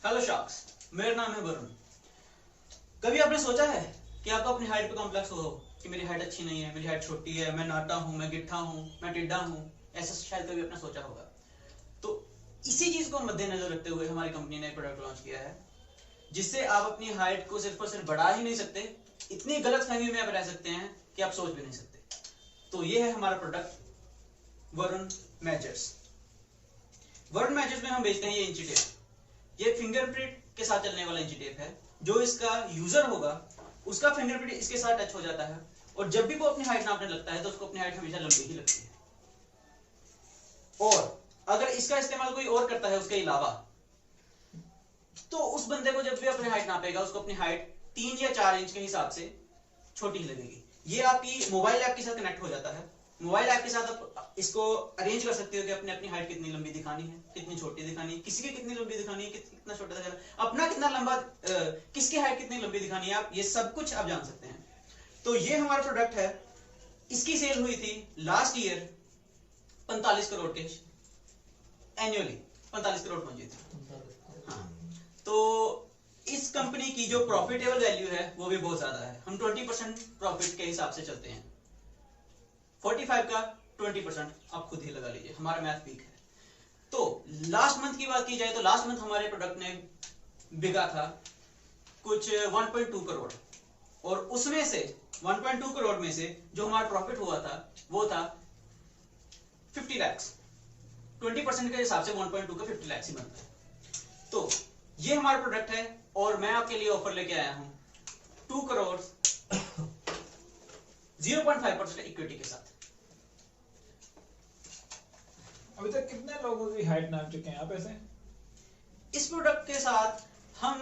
Hello sharks, मेरा नाम है वरुण। कभी आपने सोचा है कि आपको अपनी हाइट पे कॉम्प्लेक्स हो कि मेरी हाइट अच्छी नहीं है, मेरी हाइट छोटी है, मैं नाटा हूँ, मैं गिट्ठा हूँ, मैं टिड्डा हूँ? ऐसा शायद कभी आपने सोचा होगा। तो इसी चीज को मद्देनजर रखते हुए हमारी कंपनी ने एक प्रोडक्ट लॉन्च किया है जिससे आप अपनी हाइट को सिर्फ और सिर्फ बढ़ा ही नहीं सकते, इतनी गलतफहमी में आप रह सकते हैं कि आप सोच भी नहीं सकते। तो ये है हमारा product Varun measures. Varun measures में हम बेचते हैं ये इंची टेप। ये फिंगरप्रिंट के साथ चलने वाला इंची टेप है। जो इसका यूजर होगा उसका फिंगरप्रिंट इसके साथ टच हो जाता है और जब भी वो अपनी हाइट नापने लगता है तो उसको अपनी हाइट हमेशा लंबी ही लगती है। और अगर इसका इस्तेमाल कोई और करता है उसके अलावा, तो उस बंदे को जब भी अपनी हाइट नापेगा उसको अपनी हाइट 3 या 4 इंच के हिसाब से छोटी ही लगेगी। ये आपकी मोबाइल ऐप के साथ कनेक्ट हो जाता है। मोबाइल ऐप के साथ आप इसको अरेंज कर सकते हो कि अपने अपनी हाइट कितनी लंबी दिखानी है, कितनी छोटी दिखानी है, किसी की कितनी लंबी दिखानी है, कितना छोटा दिखाना है, अपना कितना लंबा, किसकी हाइट कितनी लंबी दिखानी है, आप ये सब कुछ आप जान सकते हैं। तो ये हमारा प्रोडक्ट है। इसकी सेल हुई थी लास्ट ईयर 45 करोड़ के, एनुअली 45 करोड़ पहुंची थी। हाँ, तो इस कंपनी की जो प्रॉफिटेबल वैल्यू है वो भी बहुत ज्यादा है। हम 20% प्रॉफिट के हिसाब से चलते हैं। 45 का 20% आप खुद ही लगा लीजिए, हमारा मैथ वीक है। तो लास्ट मंथ की बात की जाए तो लास्ट मंथ हमारे प्रोडक्ट ने बिका था कुछ 1.2 करोड़ और उसमें से 1.2 करोड़ में से जो हमारा प्रॉफिट हुआ था वो था 50 लाख। 20% के हिसाब से 1.2 का 50 लाख ही बनता है। तो ये हमारा प्रोडक्ट है और मैं आपके लिए ऑफर लेके आया हूं 2 करोड़ 0.5% इक्विटी के साथ। अभी तक कितने लोगों की हाइट नाप चुके हैं आप ऐसे? इस प्रोडक्ट के साथ हम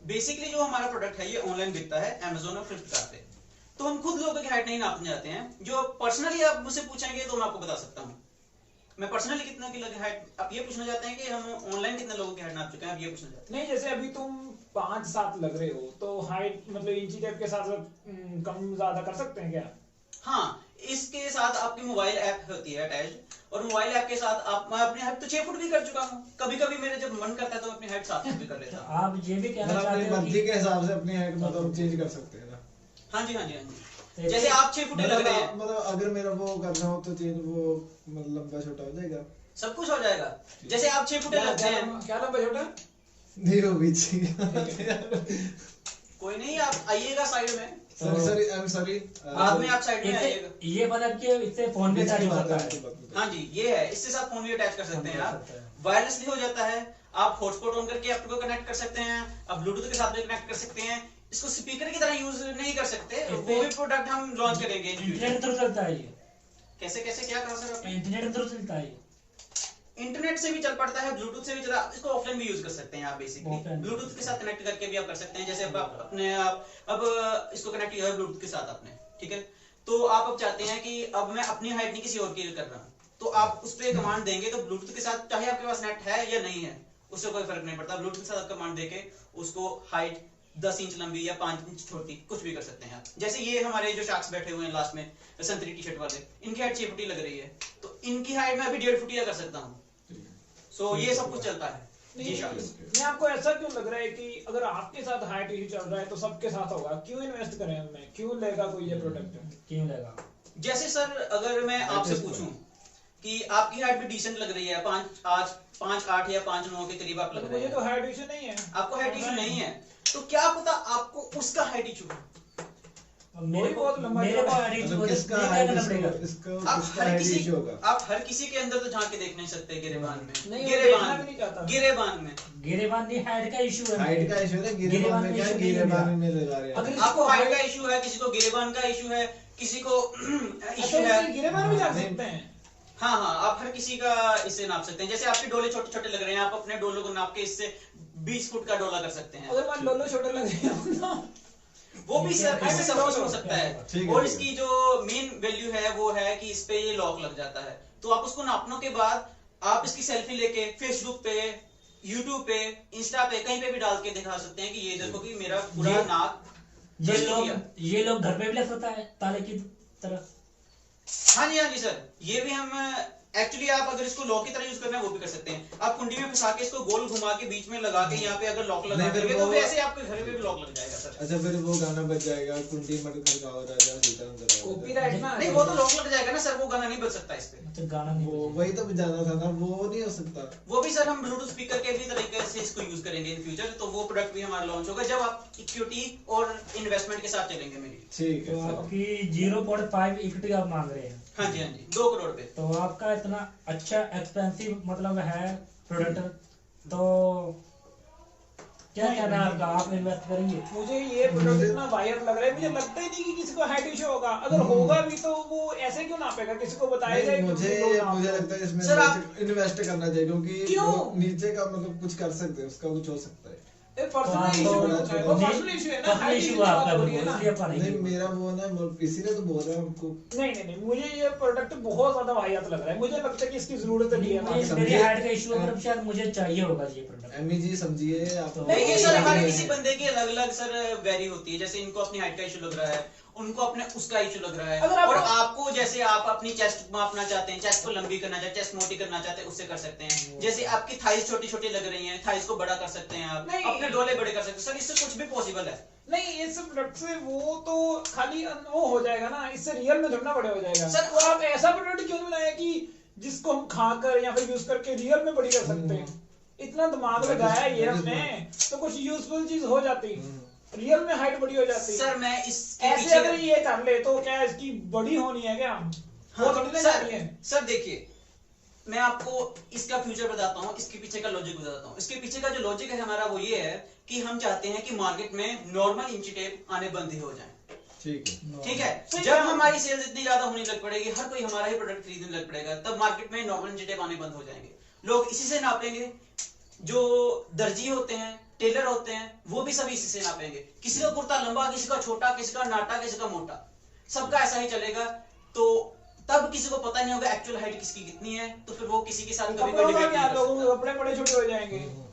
बेसिकली जो हमारा प्रोडक्ट है ये ऑनलाइन बिकता है Amazon और फ्लिपकार्ट पे। तो हम खुद लोगों की हाइट नहीं नापने जाते हैं। जो पर्सनली आप मुझसे पूछेंगे तो मैं आपको बता सकता हूँ मैं पर्सनली कितने की लगी हाइट। आप ये पूछना चाहते हैं कि हम ऑनलाइन कितने लोगों की हाइट नाप चुके हैं, आप ये पूछना चाहते हैं? नहीं, जैसे अभी तुम 5-7 लग रहे हो तो हाइट मतलब इंची टेप के साथ कम ज्यादा कर सकते हैं क्या? हाँ, इसके साथ आपकी मोबाइल ऐप होती है अटैच और मोबाइल ऐप के साथ आप, मैं अपनी हाइट तो 6 फुट भी कर चुका हूँ। कभी कभी मेरे जब मन करता है तो मैं अपनी हाइट 7 फुट भी कर लेता हूँ। आप ये भी कहना मतलब चाहते अपनी हो मर्जी कि के हिसाब से अपनी हाइट मतलब चेंज कर सकते हैं ना? हाँ जी, हाँ जी, हाँ जी। जैसे आप 6 फुट लग रहे हैं, मतलब अगर मेरा वो करना हो तो चेंज वो मतलब लंबा छोटा हो जाएगा, सब कुछ हो जाएगा। जैसे आप 6 फुट लगते हैं, क्या लंबा छोटा? नहीं वो बीच कोई नहीं, आप आइएगा साइड में, सॉरी आई एम सॉरी बाद में आप साइड में आइएगा। ये मतलब कि इससे फोन पे चार्ज होता है। हाँ जी, ये है, इसके साथ फोन भी अटैच कर सकते हैं आप, वायरलेसली हो जाता है। आप हॉटस्पॉट ऑन करके आपको कनेक्ट कर सकते हैं, आप ब्लूटूथ के साथ भी कनेक्ट कर सकते हैं। इसको स्पीकर की तरह यूज नहीं कर सकते, वो भी प्रोडक्ट हम लॉन्च करेंगे इंटरनेट थ्रू चलता है ये? कैसे कैसे क्या कहा सर आपने? इंटरनेट थ्रू चलता है ये? इंटरनेट से भी चल पड़ता है, ब्लूटूथ से भी चला, इसको ऑफलाइन भी यूज कर सकते हैं आप। Basically Offline। ब्लूटूथ के साथ कनेक्ट करके भी आप कर सकते हैं। जैसे अब आप अपने आप अब इसको कनेक्ट किया है ब्लूटूथ के साथ आपने, ठीक है, तो आप अब चाहते हैं कि अब मैं अपनी हाइट नहीं किसी और की कर रहा हूँ, तो आप उस पर कमांड देंगे तो ब्लूटूथ के साथ, चाहे आपके पास नेट है या नहीं है, उससे कोई फर्क नहीं पड़ता। ब्लूटूथ के साथ कमांड देके उसको हाइट 10 इंच लंबी या 5 इंच छोटी कुछ भी कर सकते हैं आप। जैसे ये हमारे जो शार्क्स बैठे हुए हैं लास्ट में, संतरी टी शर्ट वाले, इनकी हाइट 6 फुट लग रही है, तो इनकी हाइट मैं अभी 1.5 फुट कर सकता हूँ। सो ये सब कुछ चलता है जी शार्क्स। नहीं, आपको ऐसा क्यों लग रहा है कि अगर आपके साथ हाइट इशू चल रहा है तो सबके साथ होगा? क्यों इन्वेस्ट करें हमें? क्यों लेगा कोई ये प्रोडक्ट? क्यों लेगा? जैसे सर अगर मैं आपसे पूछूं कि आपकी हाइट भी डिसेंट लग रही है, 5'8" या 5'9" के करीब आप लग रहे मुझे हैं, तो हाइट इशू नहीं है। आपको हाइट इशू नहीं है, तो क्या पता आपको उसका हाइट इशू है। मेरे को बहुत लंबा मेरे को है। हाइट मतलब इशू किसका क्या हाइट करना पड़ेगा? इसका आप किसका हर हाइट किसी इशू होगा? आप हर किसी के अंदर तो झांक के देख नहीं सकते गिरेबान में, नहीं, वो देखना भी नहीं गिरेबान चाहता। गिरेबान में गिरेबान नहीं, हाइट का इशू है। हाइट का इशू है, गिरेबान में क्या है, गिरेबान में लगा रहे हैं। अगर आपको हाइट का इशू है, किसी को गिरेबान का इशू है, किसी को इशू अच्छा, है। गिरेबान भी जा सकते हैं? हाँ हाँ, आप हर किसी का इससे नाप सकते हैं। जैसे आपके डोले छोटे छोटे लग रहे हैं, आप अपने डोलों को नाप के इससे 20 फुट का डोला कर सकते हैं। अगर मान लो छोटे लग रहे हो वो भी सर इससे सब कुछ हो सकता ठीक है। है, और ठीक इसकी जो मेन वैल्यू है वो है कि इस पे ये लॉक लग जाता है, तो आप उसको नापने के बाद आप इसकी सेल्फी लेके फेसबुक पे, यूट्यूब पे, इंस्टा पे, कहीं पे भी डाल के दिखा सकते हैं कि ये देखो कि मेरा पूरा नाक ये लोग घर पे भी लग सकता है ताले की तरह? हाँ जी सर, ये भी हम एक्चुअली आप अगर इसको लॉक की तरह यूज करना है वो भी कर सकते हैं। आप कुंडी में फंसा के इसको गोल घुमा के बीच में लगा के यहाँ पे अगर लॉक लगा नहीं, फिर दोगे तो वो- वैसे आपके घर में भी लॉक लग जाएगा सर। अच्छा फिर वो गाना बज जाएगा, कुंडी मत खड़काओ राजा सीताराम जरा। कॉपीराइट ना नहीं वो तो लॉक लग जाएगा ना सर, वो गाना नहीं बज सकता इस पे। अच्छा गाना नहीं वो बजेगा। वही तो बजाना था ना, वो नहीं हो सकता। वो भी सर हम ब्लूटूथ स्पीकर के भी तरीके से इसको यूज करेंगे इन फ्यूचर, तो वो प्रोडक्ट भी हमारा लॉन्च होगा जब आप इक्विटी और इन्वेस्टमेंट के साथ चलेंगे मेरी। ठीक है तो सर। आपकी 0.5 इक्विटी आप मांग रहे हैं, हाँ जी हाँ जी 2 करोड़ पे। तो आपका इतना अच्छा एक्सपेंसिव मतलब है प्रोडक्ट, तो क्या कहना है आपका, आप इन्वेस्ट करेंगे? मुझे ये प्रोडक्ट इतना वायर लग रहा है, मुझे लगता ही नहीं कि किसी को हाइट इशू होगा। अगर होगा भी तो वो ऐसे क्यों नापेगा, किसी को बताया जाए नहीं, कि मुझे लोग नाप मुझे लो। लगता है इसमें सर, आप- इन्वेस्ट करना चाहिए, क्योंकि क्यों? वो नीचे का मतलब कुछ कर सकते हैं, उसका कुछ हो सकता है। ये पर्सनल तो इशू आपको- है, वो पर्सनल इशू है ना, पर्सनल हाइट इशू इशू आपका हो रही है ना। इसलिए आपका नहीं नहीं। मेरा वो ना इसीलिए तो बोल रहा हूँ आपको। नहीं, मुझे ये प्रोडक्ट बहुत ज्यादा वाहियात लग रहा है। मुझे लगता है कि इसकी जरूरत नहीं है। मेरी समझिए। हाइट का इशू है, शायद मुझे चाहिए होगा ये प्रोडक्ट। एमी जी समझिए आप। तो- नहीं ये नहीं, सर नहीं, हर नहीं, किसी नहीं। बंदे की अलग अलग सर वेरी होती है, जैसे इनको अपनी हाइट का इशू लग रहा है, उनको अपने उसका इशू लग रहा है, अगर आप- और आपको जैसे आप अपनी चेस्ट मापना चाहते हैं, चेस्ट को लंबी करना चाहते हैं, चेस्ट मोटी करना चाहते हैं, उससे कर सकते हैं। जैसे आपकी थाइज छोटी छोटी लग रही हैं, थाइज को बड़ा कर सकते हैं आप, नहीं। अपने डोले बड़े कर सकते हैं। सर इससे कुछ भी पॉसिबल है। नहीं, इस प्रोडक्ट से वो तो खाली वो हो जाएगा ना, इससे रियल में थोड़ा बड़े हो जाएगा। सर, तो आप ऐसा प्रोडक्ट क्यों नहीं बनाया कि जिसको हम खाकर या फिर यूज करके रियल में बड़ी कर सकते हैं? इतना दिमाग लगाया ये हमने, तो कुछ यूजफुल चीज हो जाती, रियल में हाइट बड़ी हो जाती। सर मैं इसके ऐसे पीछे अगर ये कर ले तो क्या इसकी बड़ी होनी है क्या? वो थोड़ी ना जानी है। सर देखिए मैं आपको इसका फ्यूचर बताता हूँ, इसके पीछे का लॉजिक बताता हूँ। इसके पीछे का जो लॉजिक है हमारा वो ये है कि हम चाहते हैं कि मार्केट में नॉर्मल इंची टेप आने बंद ही हो जाए। ठीक है। ठीक है, सही जब बात। हमारी सेल्स इतनी ज्यादा होने लग पड़ेगी, हर कोई हमारा ही प्रोडक्ट खरीदने लग पड़ेगा, तब मार्केट में नॉर्मल इंची टेप आने बंद हो जाएंगे। लोग इसी से नापेंगे, जो दर्जी होते हैं, टेलर होते हैं, वो भी सभी इसी से नापेंगे। किसी का कुर्ता लंबा, किसी का छोटा, किसी का नाटा, किसी का मोटा, सबका ऐसा ही चलेगा। तो तब किसी को पता नहीं होगा एक्चुअल हाइट किसकी कितनी है, तो फिर वो किसी के साथ कभी कपड़ों कोई का डिबेट क्या, नहीं कर लोगों के सकता। कपड़े बड़े छोटे हो जाएंगे।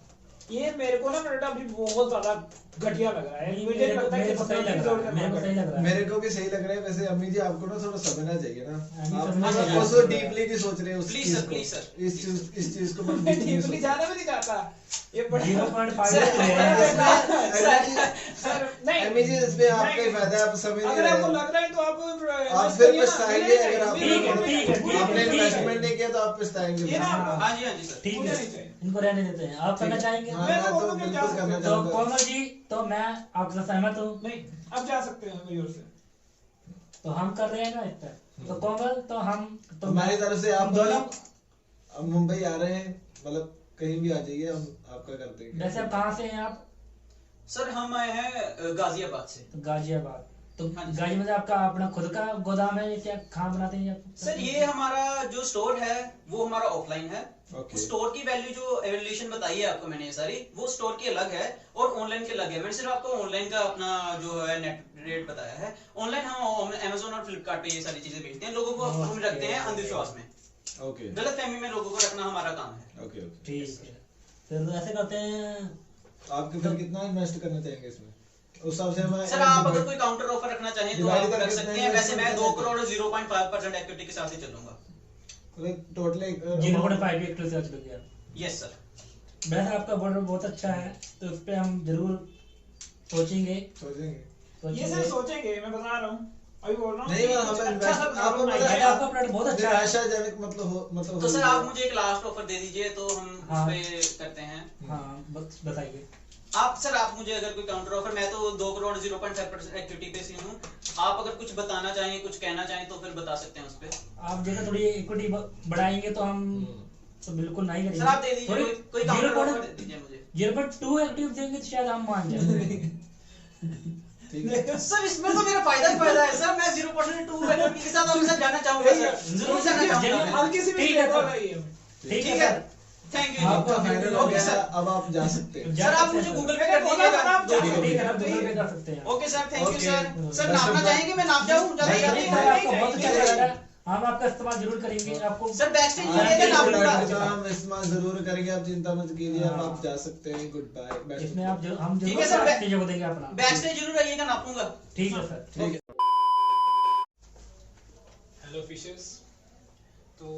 ये मेरे को ना प्रोडक्ट अभी बहुत ज्यादा घटिया लग रहा है। मुझे मेरे को लगता है कि सही लग रहा है, मेरे को सही लग रहा है। मेरे को भी सही लग रहा है। वैसे अम्मी जी आपको ना थोड़ा समझना चाहिए ना, अम्मी आप समझना मतलब चाहिए। उसको डीपली नहीं सोच रहे उस Please चीज sir, को। please sir, इस चीज को मैं डीपली जाना भी नहीं चाहता। ये बड़ा 0.5 सर, सर, नहीं, एमी जी इसमें आपका ही फायदा है, आप समझ नहीं अगर आपको रहे। लग रहा है तो आप आप फिर पछताएंगे अगर ठीक है, आपने ठीक है, ठीक है, आपने ठीक है। इन्वेस्टमेंट नहीं किया तो आप पछताएंगे। ये ना हाँ। हाँ जी हाँ जी सर। ठीक मुझे है, नहीं चाहिए। इनको रहने देते हैं। आप करना चाहेंगे? हाँ, मैं मैं तो तो बोलूँ कि बिल्कुल क्या करना तो चाहूंगा। कोमल जी, तो मैं आपसे सहमत हूँ, नहीं, अब जा सकते हैं मेरी ओर से। तो हम कर रहे हैं ना इस पर। तो कोमल, तो हम तो हमारी तरफ से आप दोनों, अब मुंबई आ रहे हैं, मतलब कहीं भी आ जाइए, हम आपका कर देंगे। वैसे आप कहाँ से हैं आप? सर हम आए हैं गाजियाबाद से। तो गाजियाबाद। तो हाँ जी। गाजियाबाद आपका अपना खुद का गोदाम है या क्या, खाना बनाते हैं आप? सर ये हमारा जो स्टोर है वो हमारा ऑफलाइन है। ओके। स्टोर की वैल्यू जो एवोल्यूशन बताई है आपको मैंने ये सारी, वो स्टोर की अलग है और ऑनलाइन की अलग है। मैंने सिर्फ आपको ऑनलाइन का अपना जो है नेट रेट बताया है। ऑनलाइन हम अमेजोन और फ्लिपकार्ट पे ये सारी चीजें बेचते हैं, लोगों को हम रखते हैं अंधविश्वास में, ओके गलत फहमी में लोगों को रखना हमारा काम है। Okay okay. ठीक है, फिर ऐसे करते हैं। आप फिर कितना इन्वेस्ट करना चाहेंगे इसमें? उस हिसाब से मैं सर आप अगर कोई काउंटर ऑफर रखना चाहें तो Divide आप रख करके सकते हैं। वैसे मैं 2 investment करोड़ 0.5% इक्विटी के साथ ही चलूंगा। टोटल 0.5 एक से चल गया। Yes sir. वैसे आपका बॉर्डर बहुत अच्छा है, तो उस पे हम जरूर सोचेंगे। सोचेंगे। ये सर सोचेंगे, मैं बता रहा हूँ, अभी बोल रहा हूँ। नहीं, कि मतलब कुछ हमें अच्छा सा invest- आपको problem मतलब- आएगा। आपका प्रोडक्ट बहुत अच्छा है। निराशाजनक मतलब तो सर आप मुझे एक लास्ट ऑफर दे दीजिए तो हम उस हाँ। पे करते हैं। हाँ, बताइए। आप मुझे अगर कोई काउंटर ऑफर, मैं तो 2 करोड़ 0.5% इक्विटी पे से हूँ। आप अगर कुछ बताना चाहें, कुछ कहना चाहें तो फिर बता सकते हैं उस पे। आप जैसे थोड़ी इक्विटी बढ़ाएंगे तो हम तो बिल्कुल नहीं करेंगे। सर आप दे दीजिए कोई काउंटर ऑफर दे दीजिए मुझे। 0.2 एक्टिव देंगे तो शायद हम मान जाएंगे। ठीक है। सर इसमें तो मेरा फायदा ही फायदा है सर। मैं 0.2 इक्विटी के साथ आपके साथ जाना चाहूंगा सर, जरूर जाना चाहूंगा मैं। हल्की सी ठीक है, mistake हो सर। गई है। ठीक ठीक है है, थैंक यू। आपका फाइनल हो ओके गया, सर। अब आप जा सकते हैं। सर आप मुझे गूगल पे कर मैंने बोला था ना, आप दीजिएगा। ठीक है, आप गूगल पे कर सकते हैं। Okay sir, thank you okay. Sir. Sir Best नापना of luck। चाहेंगे मैं नाप जाऊं? ज्यादा नहीं, जल्दी नहीं, है। सर, आपको बहुत अच्छा नहीं, लग रहा है। हम आपका इस्तेमाल जरूर करेंगे। आपको सर बैक स्टेज हाँ, ये नाप बिल्कुल, लूंगा। बिल्कुल। हम इस्तेमाल जरूर करेंगे, आप चिंता मत कीजिए। अब हाँ। आप जा सकते हैं। Goodbye. इसमें आप हम ठीक जरूर है सर, आपकी चीजों को देंगे अपना। बैक स्टेज जरूर आइएगा, नापूंगा। ठीक है सर। ठीक है। हेलो फिशर्स, तो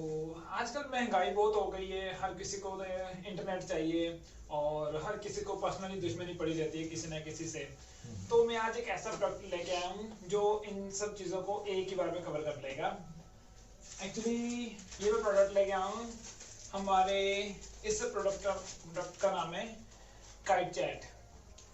आजकल महंगाई बहुत हो गई है, हर किसी को इंटरनेट चाहिए और हर किसी को पर्सनली दुश्मनी पड़ी रहती है किसी ना किसी से। तो मैं आज एक ऐसा प्रोडक्ट लेके आया हूँ जो इन सब चीज़ों को एक ही बार में कवर कर लेगा। एक्चुअली ये मैं प्रोडक्ट लेके आया हूँ, हमारे इस प्रोडक्ट का नाम है काइट चैट।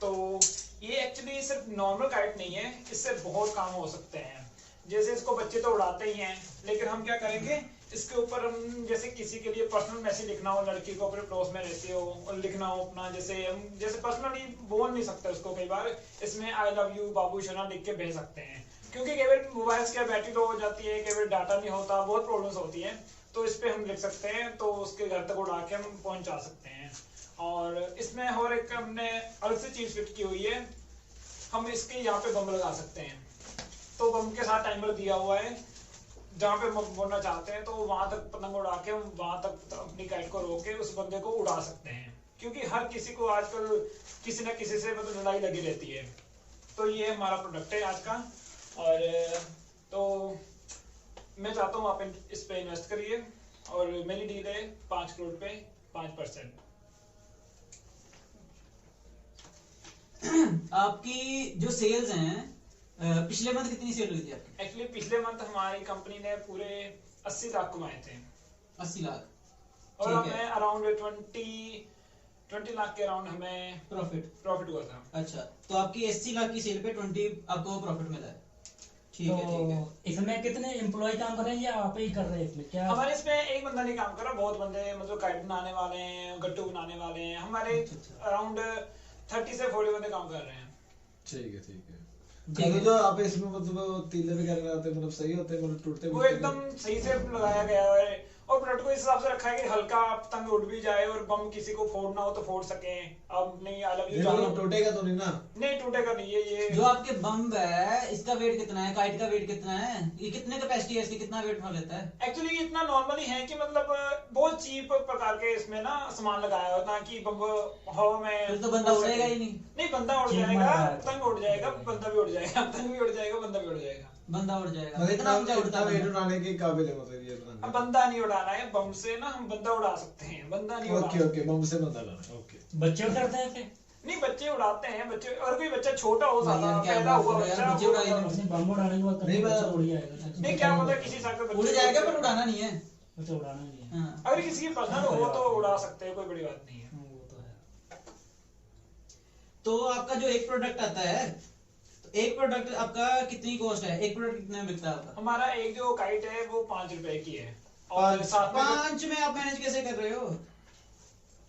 तो ये एक्चुअली सिर्फ नॉर्मल काइट नहीं है, इससे बहुत काम हो सकते हैं। जैसे इसको बच्चे तो उड़ाते ही हैं, लेकिन हम क्या करेंगे, इसके ऊपर हम जैसे किसी के लिए पर्सनल मैसेज लिखना हो, लड़की को अपने पड़ोस में रहती हो और लिखना हो अपना, जैसे हम जैसे पर्सनली बोल नहीं सकते उसको, कई बार इसमें आई लव यू बाबू शोना लिख के भेज सकते हैं। क्योंकि कई बार मोबाइल की बैटरी लो हो जाती है, कई बार डाटा नहीं होता, बहुत प्रॉब्लम्स होती है, तो इस पे हम लिख सकते हैं, तो उसके घर तक उड़ा के हम पहुंचा सकते हैं। और इसमें और एक हमने अलग से चीज फिट की हुई है, हम इसके यहाँ पे बम लगा सकते हैं। तो बम के साथ टाइमर दिया हुआ है, जहाँ पे हम बोलना चाहते हैं तो वहां तक पतंग उड़ा के हम वहां तक अपनी काइट को रोक के उस बंदे को उड़ा सकते हैं। क्योंकि हर किसी को आजकल किसी ना किसी से मतलब लड़ाई लगी रहती है। तो ये हमारा प्रोडक्ट है आज का। और तो मैं चाहता हूँ आप इस पे इन्वेस्ट करिए, और मेरी डील है 5 करोड़ पे 5%। आपकी जो सेल्स हैं, पिछले मंथ कितनी सेल हुई थी आपकी? एक्चुअली पिछले मंथ हमारी कंपनी ने पूरे 80 लाख कमाए थे। 80 लाख, और ठीक है। हमें अराउंड 20 लाख के अराउंड हमें प्रॉफिट हुआ था। अच्छा, तो आपकी 80 लाख की सेल पे 20 आपको प्रॉफिट मिला है। ठीक है, ठीक है। तो इसमें कितने एम्प्लॉय काम कर रहे हैं या आप ही कर रहे हैं इसमें क्या? हमारे इसमें एक बंदा नहीं काम कर रहा, बहुत बंदे मतलब काइट बनाने वाले हैं, गट्टू बनाने वाले हैं। हमारे अराउंड 30 से 40 बंदे काम कर रहे हैं। ठीक है, ठीक है। तो जो आप इसमें मतलब तीले वगैरह लगाते हैं, मतलब सही होते हैं, मतलब टूटते वो एकदम सही से लगाया गया है, और प्रोडक्ट को इस हिसाब से रखा है कि हल्का पतंग उड़ भी जाए और बम किसी को फोड़ना हो तो फोड़ सके। अब नहीं आई लव यू टूटेगा तो नहीं ना? नहीं टूटेगा नहीं। ये जो आपके बम है, इसका वेट कितना है? काइट का वेट कितना है? ये कितने कैपेसिटी है इसकी, कितना वेट उठा लेता है? एक्चुअली इतना नॉर्मली है कि मतलब बहुत चीप प्रकार के इसमें ना सामान लगाया होता है कि बम हवा में। फिर तो बंदा उड़ेगा ही नहीं। नहीं, बंदा उड़ जाएगा, पतंग उड़ जाएगा, बंदा भी उड़ जाएगा, पतंग भी उड़ जाएगा, बंदा भी उड़ जाएगा। बंदा उड़ जाएगा। मतलब कितना ऊंचा उड़ता है? वेट उठाने के काबिल है मतलब ये अब बंदा नहीं उड़ाना है, बम से ना हम बंदा उड़ा सकते हैं, बंदा नहीं उड़ा। ओके, ओके, बम से बंदा लाना। ओके। बच्चे उड़ाते हैं फिर? नहीं, बच्चे उड़ाते हैं, बच्चे, और कोई बच्चा छोटा हो भाई यार, क्या पैदा बात हुआ कर रहे हो यार, बच्चा बच्चे उड़ा वो- लेंगे। बम उड़ाने के बाद नहीं, बच्चा उड़ जाएगा। नहीं, क्या मतलब किसी हिसाब से उड़ जाएगा पर उड़ाना नहीं है। बच्चा उड़ाना नहीं है। हाँ। अगर किसी की पर्सनल हो तो उड़ा सकते हैं, कोई बड़ी बात नहीं है। वो तो है। तो आपका जो एक प्रोडक्ट आता है, तो एक प्रोडक्ट आपका कितनी कॉस्ट है? एक प्रोडक्ट कितने में बिकता है आपका? हमारा एक जो काइट है वो 5 रुपए की है, और साथ में 5 में आप मैनेज कैसे कर रहे हो?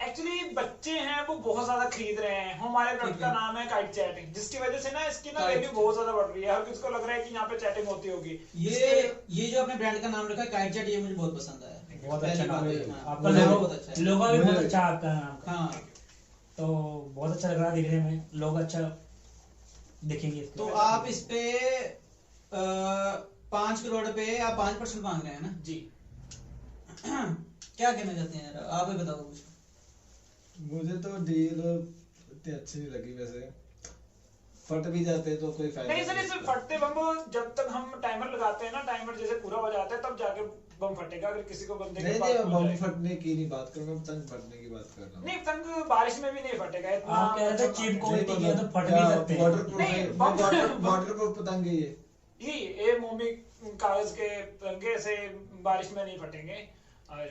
एक्चुअली बच्चे हैं वो बहुत ज्यादा खरीद रहे हैं। हमारे प्रोडक्ट का नाम है काइट चैटिंग, जिसकी वजह से ना इसकी ना वैल्यू बहुत ज्यादा बढ़ रही है। हर किसी को लग रहा है कि यहाँ पे चैटिंग होती होगी। ये जो आपने ब्रांड का नाम रखा है काइट चैट, ये मुझे बहुत पसंद आया। बहुत अच्छा नाम है हाँ, आपका, मुझे लोगो बहुत अच्छा है। लोगो भी बहुत अच्छा है आपका नाम का। हाँ, तो बहुत अच्छा लग रहा है दिखने में, लोग अच्छा दिखेंगे इसके। तो आप इस पे 5 करोड़ पे आप 5% मांग रहे हैं ना? जी। क्या कहना चाहते हैं यार, आप ही बताओ कुछ। मुझे तो डील इतनी अच्छी नहीं लगी वैसे। फट भी जाते तो कोई फायदा नहीं सर, इसमें फटते बम जब तक हम टाइमर लगाते हैं ना, टाइमर जैसे पूरा हो जाता है तब जाके बम फटेगा। अगर किसी को बंदे के नहीं, पास नहीं, पहुंच बम जाए। फटने की नहीं बात कर रहा हूँ, पतंग फटने की बात कर रहा हूँ। नहीं, पतंग बारिश में भी नहीं फटेगा इतना। आप कह रहे थे चीप क्वालिटी की है तो फट क्या भी सकते हैं। वाटरप्रूफ नहीं, है? बम- वाटरप्रूफ पतंग है ये। ये मोमी कागज के पतंगे ऐसे बारिश में नहीं फटेंगे। और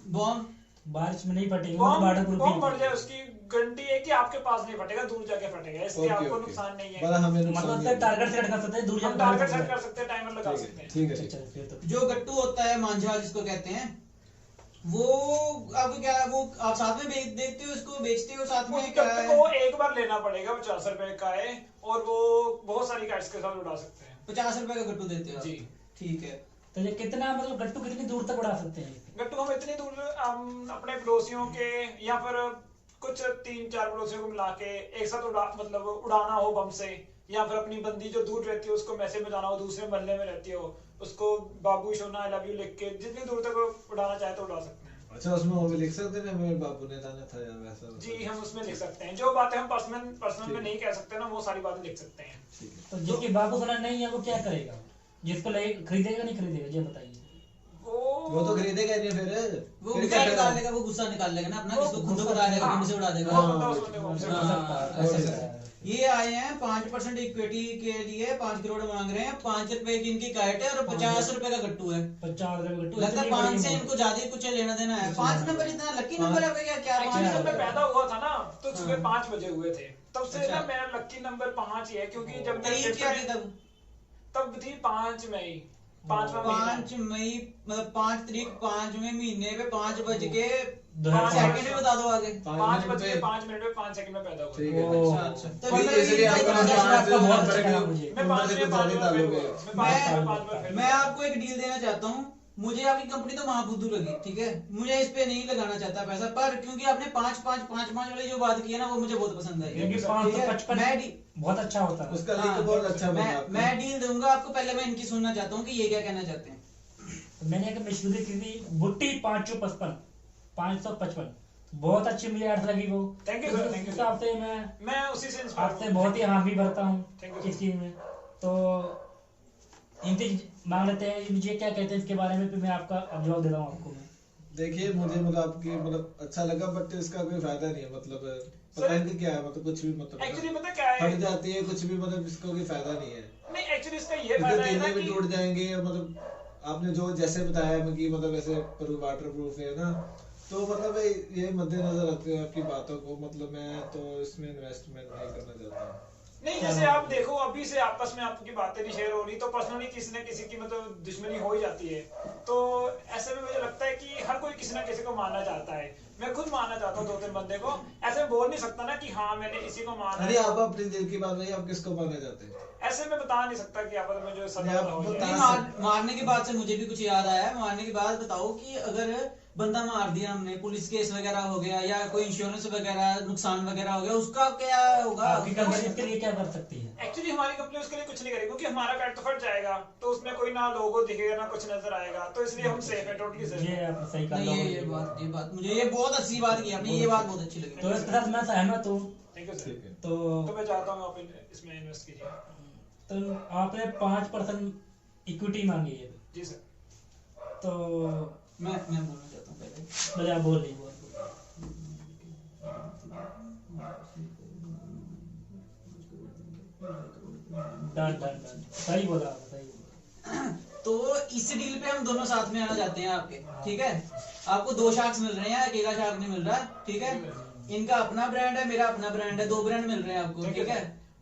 बॉम्ब बारिश में नहीं फटेंगे, बम वाटर प्रूफ बम फट जाए उसकी गारंटी है कि आपके पास नहीं फटेगा, दूर जाके फटेगा। इससे ओके, आपको ओके। नुकसान नहीं है। बड़ा हमें नुकसान मतलब नहीं है। टारगेट सेट कर सकते हैं, दूर हम जाकर टारगेट फटेगा। सेट कर सकते हैं, टाइमर लगा ठीक सकते है, हैं। ठीक है, अच्छा, ठीक है। चलो फिर तो जो गट्टू होता है, मांझा जिसको कहते हैं, वो आपको क्या, वो आप साथ में देते हो, इसको बेचते हो साथ उस में, क्या गट्टू है? को एक बार लेना पड़ेगा, 50 रुपए का है, और वो बहुत सारी काइट्स के साथ उड़ा सकते हैं। 50 रुपए का गट्टू देते हो आप? जी। ठीक है। तो ये कितना मतलब गट्टू कितनी दूर तक उड़ा सकते हैं? गट्टू हम इतनी दूर हम अपने पड़ोसियों के या फिर कुछ 3-4 पड़ोसियों को मिला के एक साथ मतलब उड़ाना हो बम से, या फिर अपनी बंदी जो दूर रहती है उसको मैसेज में जाना हो, दूसरे मोहल्ले में रहती हो, उसको बाबू शोना आई लव यू लिख के जितनी दूर तक उड़ाना चाहे तो उड़ा सकते हैं। अच्छा, उसमें वो भी लिख सकते हैं, मेरे बाबू ने जाना था या वैसा? जी, हम उसमें लिख सकते हैं जो बातें हम पर्सनल में नहीं कह सकते ना, वो सारी बातें लिख सकते हैं। ठीक है। तो जिसकी बाबू सुना नहीं है वो क्या करेगा? जिसको ले खरीदेगा नहीं खरीदेगा, ये बताइए। वो वो तो खरीदेगा नहीं फिर वो फिर गुस्सा क्या निकाल करेगा? लेगा, वो गुस्सा निकाल लेगा ना अपना, किसको खुद को उड़ा देगा, हाँ, खुद से उड़ा देगा। वो बंदा उस बंदे को हमसे हाँ, कर सकता है। ऐसा है। ये आए हैं 5% इक्विटी के लिए 5 करोड़ मांग रहे हैं, 5 रुपए की इनकी काट है और 50 रुपए का गट्टू है। 50 रुपए गट्टू लगता है 5 से इनको ज्यादा ही कुछ लेना देना है। 5 नंबर इतना लकी नंबर है क्या? क्या एक्चुअली जब मैं बात है? पैदा हुआ था ना तो सुबह हाँ। 5 बजे हुए थे, तब से अच्छा। ना मेरा लकी नंबर 5 ही है, क्योंकि जब मैं तारीख क्या थी तब? तब थी 5 मई, 5वां महीना। 5 मई मतलब 5 तारीख 5वें महीने पे 5 बज के 2005 सेकंड में बता दो आगे। 5 बज के 5 मिनट में 5 सेकंड में पैदा हुआ। ठीक है। ओ, अच्छा तो तभी मतलब इसलिए आपको ये- पाँच बहुत नंबर अच्छा के लगा मुझे। मैं उम्र 5 से में कुछ 5 ज्यादा में फेल डालोगे। हुआ। मैं 5 में 5 में फेल मैं आपको एक डील देना चाहता हूँ। मुझे आपकी कंपनी तो महाबुद्धू लगी, ठीक है, मुझे इस पे नहीं लगाना चाहता पैसा, पर क्योंकि आपने 5-5-5-5 वाली जो बात की है ना वो मुझे बहुत पसंद आई। क्योंकि ठीक है? 555 मैं डी- बहुत अच्छा होता है। उसका हाँ, लिंक बहुत अच्छा बना मैं डील दूंगा आपको। पहले मैं इनकी सुनना चाहता हूँ कि ये क्या कहना चाहते हैं। तो मैंने एक मशहूरी की थी बुट्टी 555 बहुत अच्छी मुझे अर्थ लगी वो। Thank you, sir, thank you, उस sir. हिसाब से मैं उसी से इंस्पायर आपसे बहुत ही हामी भरता हूँ Thank you, sir. इस चीज में। तो इनसे मांग लेते हैं मुझे क्या कहते हैं इसके बारे में, फिर मैं आपका अब जवाब देता हूँ आपको मैं। देखिए मुझे मतलब आपकी मतलब अच्छा लगा, बट इसका कोई फायदा नहीं है। मतलब पता नहीं क्या है, मतलब कुछ भी एक्चुअली मतलब पता क्या है, फट जाती है कुछ भी, मतलब इसका कोई फायदा नहीं है। नहीं एक्चुअली इसका ये इसके फायदा है ना तीने भी कि टूट जाएंगे। मतलब आपने जो जैसे बताया है कि मतलब ऐसे वाटर प्रूफ है ना, तो मतलब ये मद्देनजर रखते हुए आपकी बातों को, मतलब मैं तो इसमें इन्वेस्टमेंट नहीं करना चाहता हूँ। नहीं, जैसे आप देखो अभी से आपस में आपकी बातें नहीं शेयर हो रही, तो पर्सनली किसी न किसी की मतलब दुश्मनी हो ही जाती है। तो ऐसे में मुझे लगता है कि हर कोई किसी न किसी को मानना चाहता है। मैं खुद मानना चाहता हूँ 2-3 बंदे को। ऐसे में बोल नहीं सकता ना कि हाँ मैंने इसी को माना अरे है। आप अपने दिल की बात नहीं, आप किसको मानना चाहते हैं? ऐसे में बता नहीं सकता कि आपस में जो सजा आप हो बता- जाए। नहीं, मारने के बाद से मुझे भी कुछ याद आया। मारने के बाद बताओ कि अगर बंदा मार दिया हमने, पुलिस केस वगैरह हो गया या कोई इंश्योरेंस वगैरह नुकसान वगैरह हो गया, उसका क्या होगा? आपकी कंपनी इसके लिए क्या कर सकती है? एक्चुअली हमारी कंपनी उसके लिए कुछ नहीं करेगी, क्योंकि हमारा पैड तो फट जाएगा, तो उसमें कोई ना लोगो दिखेगा ना कुछ नजर आएगा, तो इसलिए हम सेफ है, टोटली सेफ ये है। आप सही कर नहीं, लो। ये बात मुझे ये बहुत अच्छी बात की आपने, ये बात बहुत अच्छी लगी। तो इसके साथ मैं सहमत हूँ। Thank you sir. ठीक है। तो मैं चाहता हूँ आप इसमें इन्वेस्ट कीजिए। तो आपने 5% इक्विटी मांगी है, जी सर। तो मैं बोलना चाहता हूँ पहले। पहले आप बोल लीजिए। डन डन डन, सही बोला आपने, सही बोला। तो इस डील पे हम दोनों साथ में आना चाहते हैं आपके, ठीक है? आपको 2 शार्क्स मिल रहे हैं, अकेला शार्क नहीं मिल रहा, ठीक है? इनका अपना ब्रांड है, मेरा अपना ब्रांड है, 2 ब्रांड मिल रहे हैं आपको, ठीक है?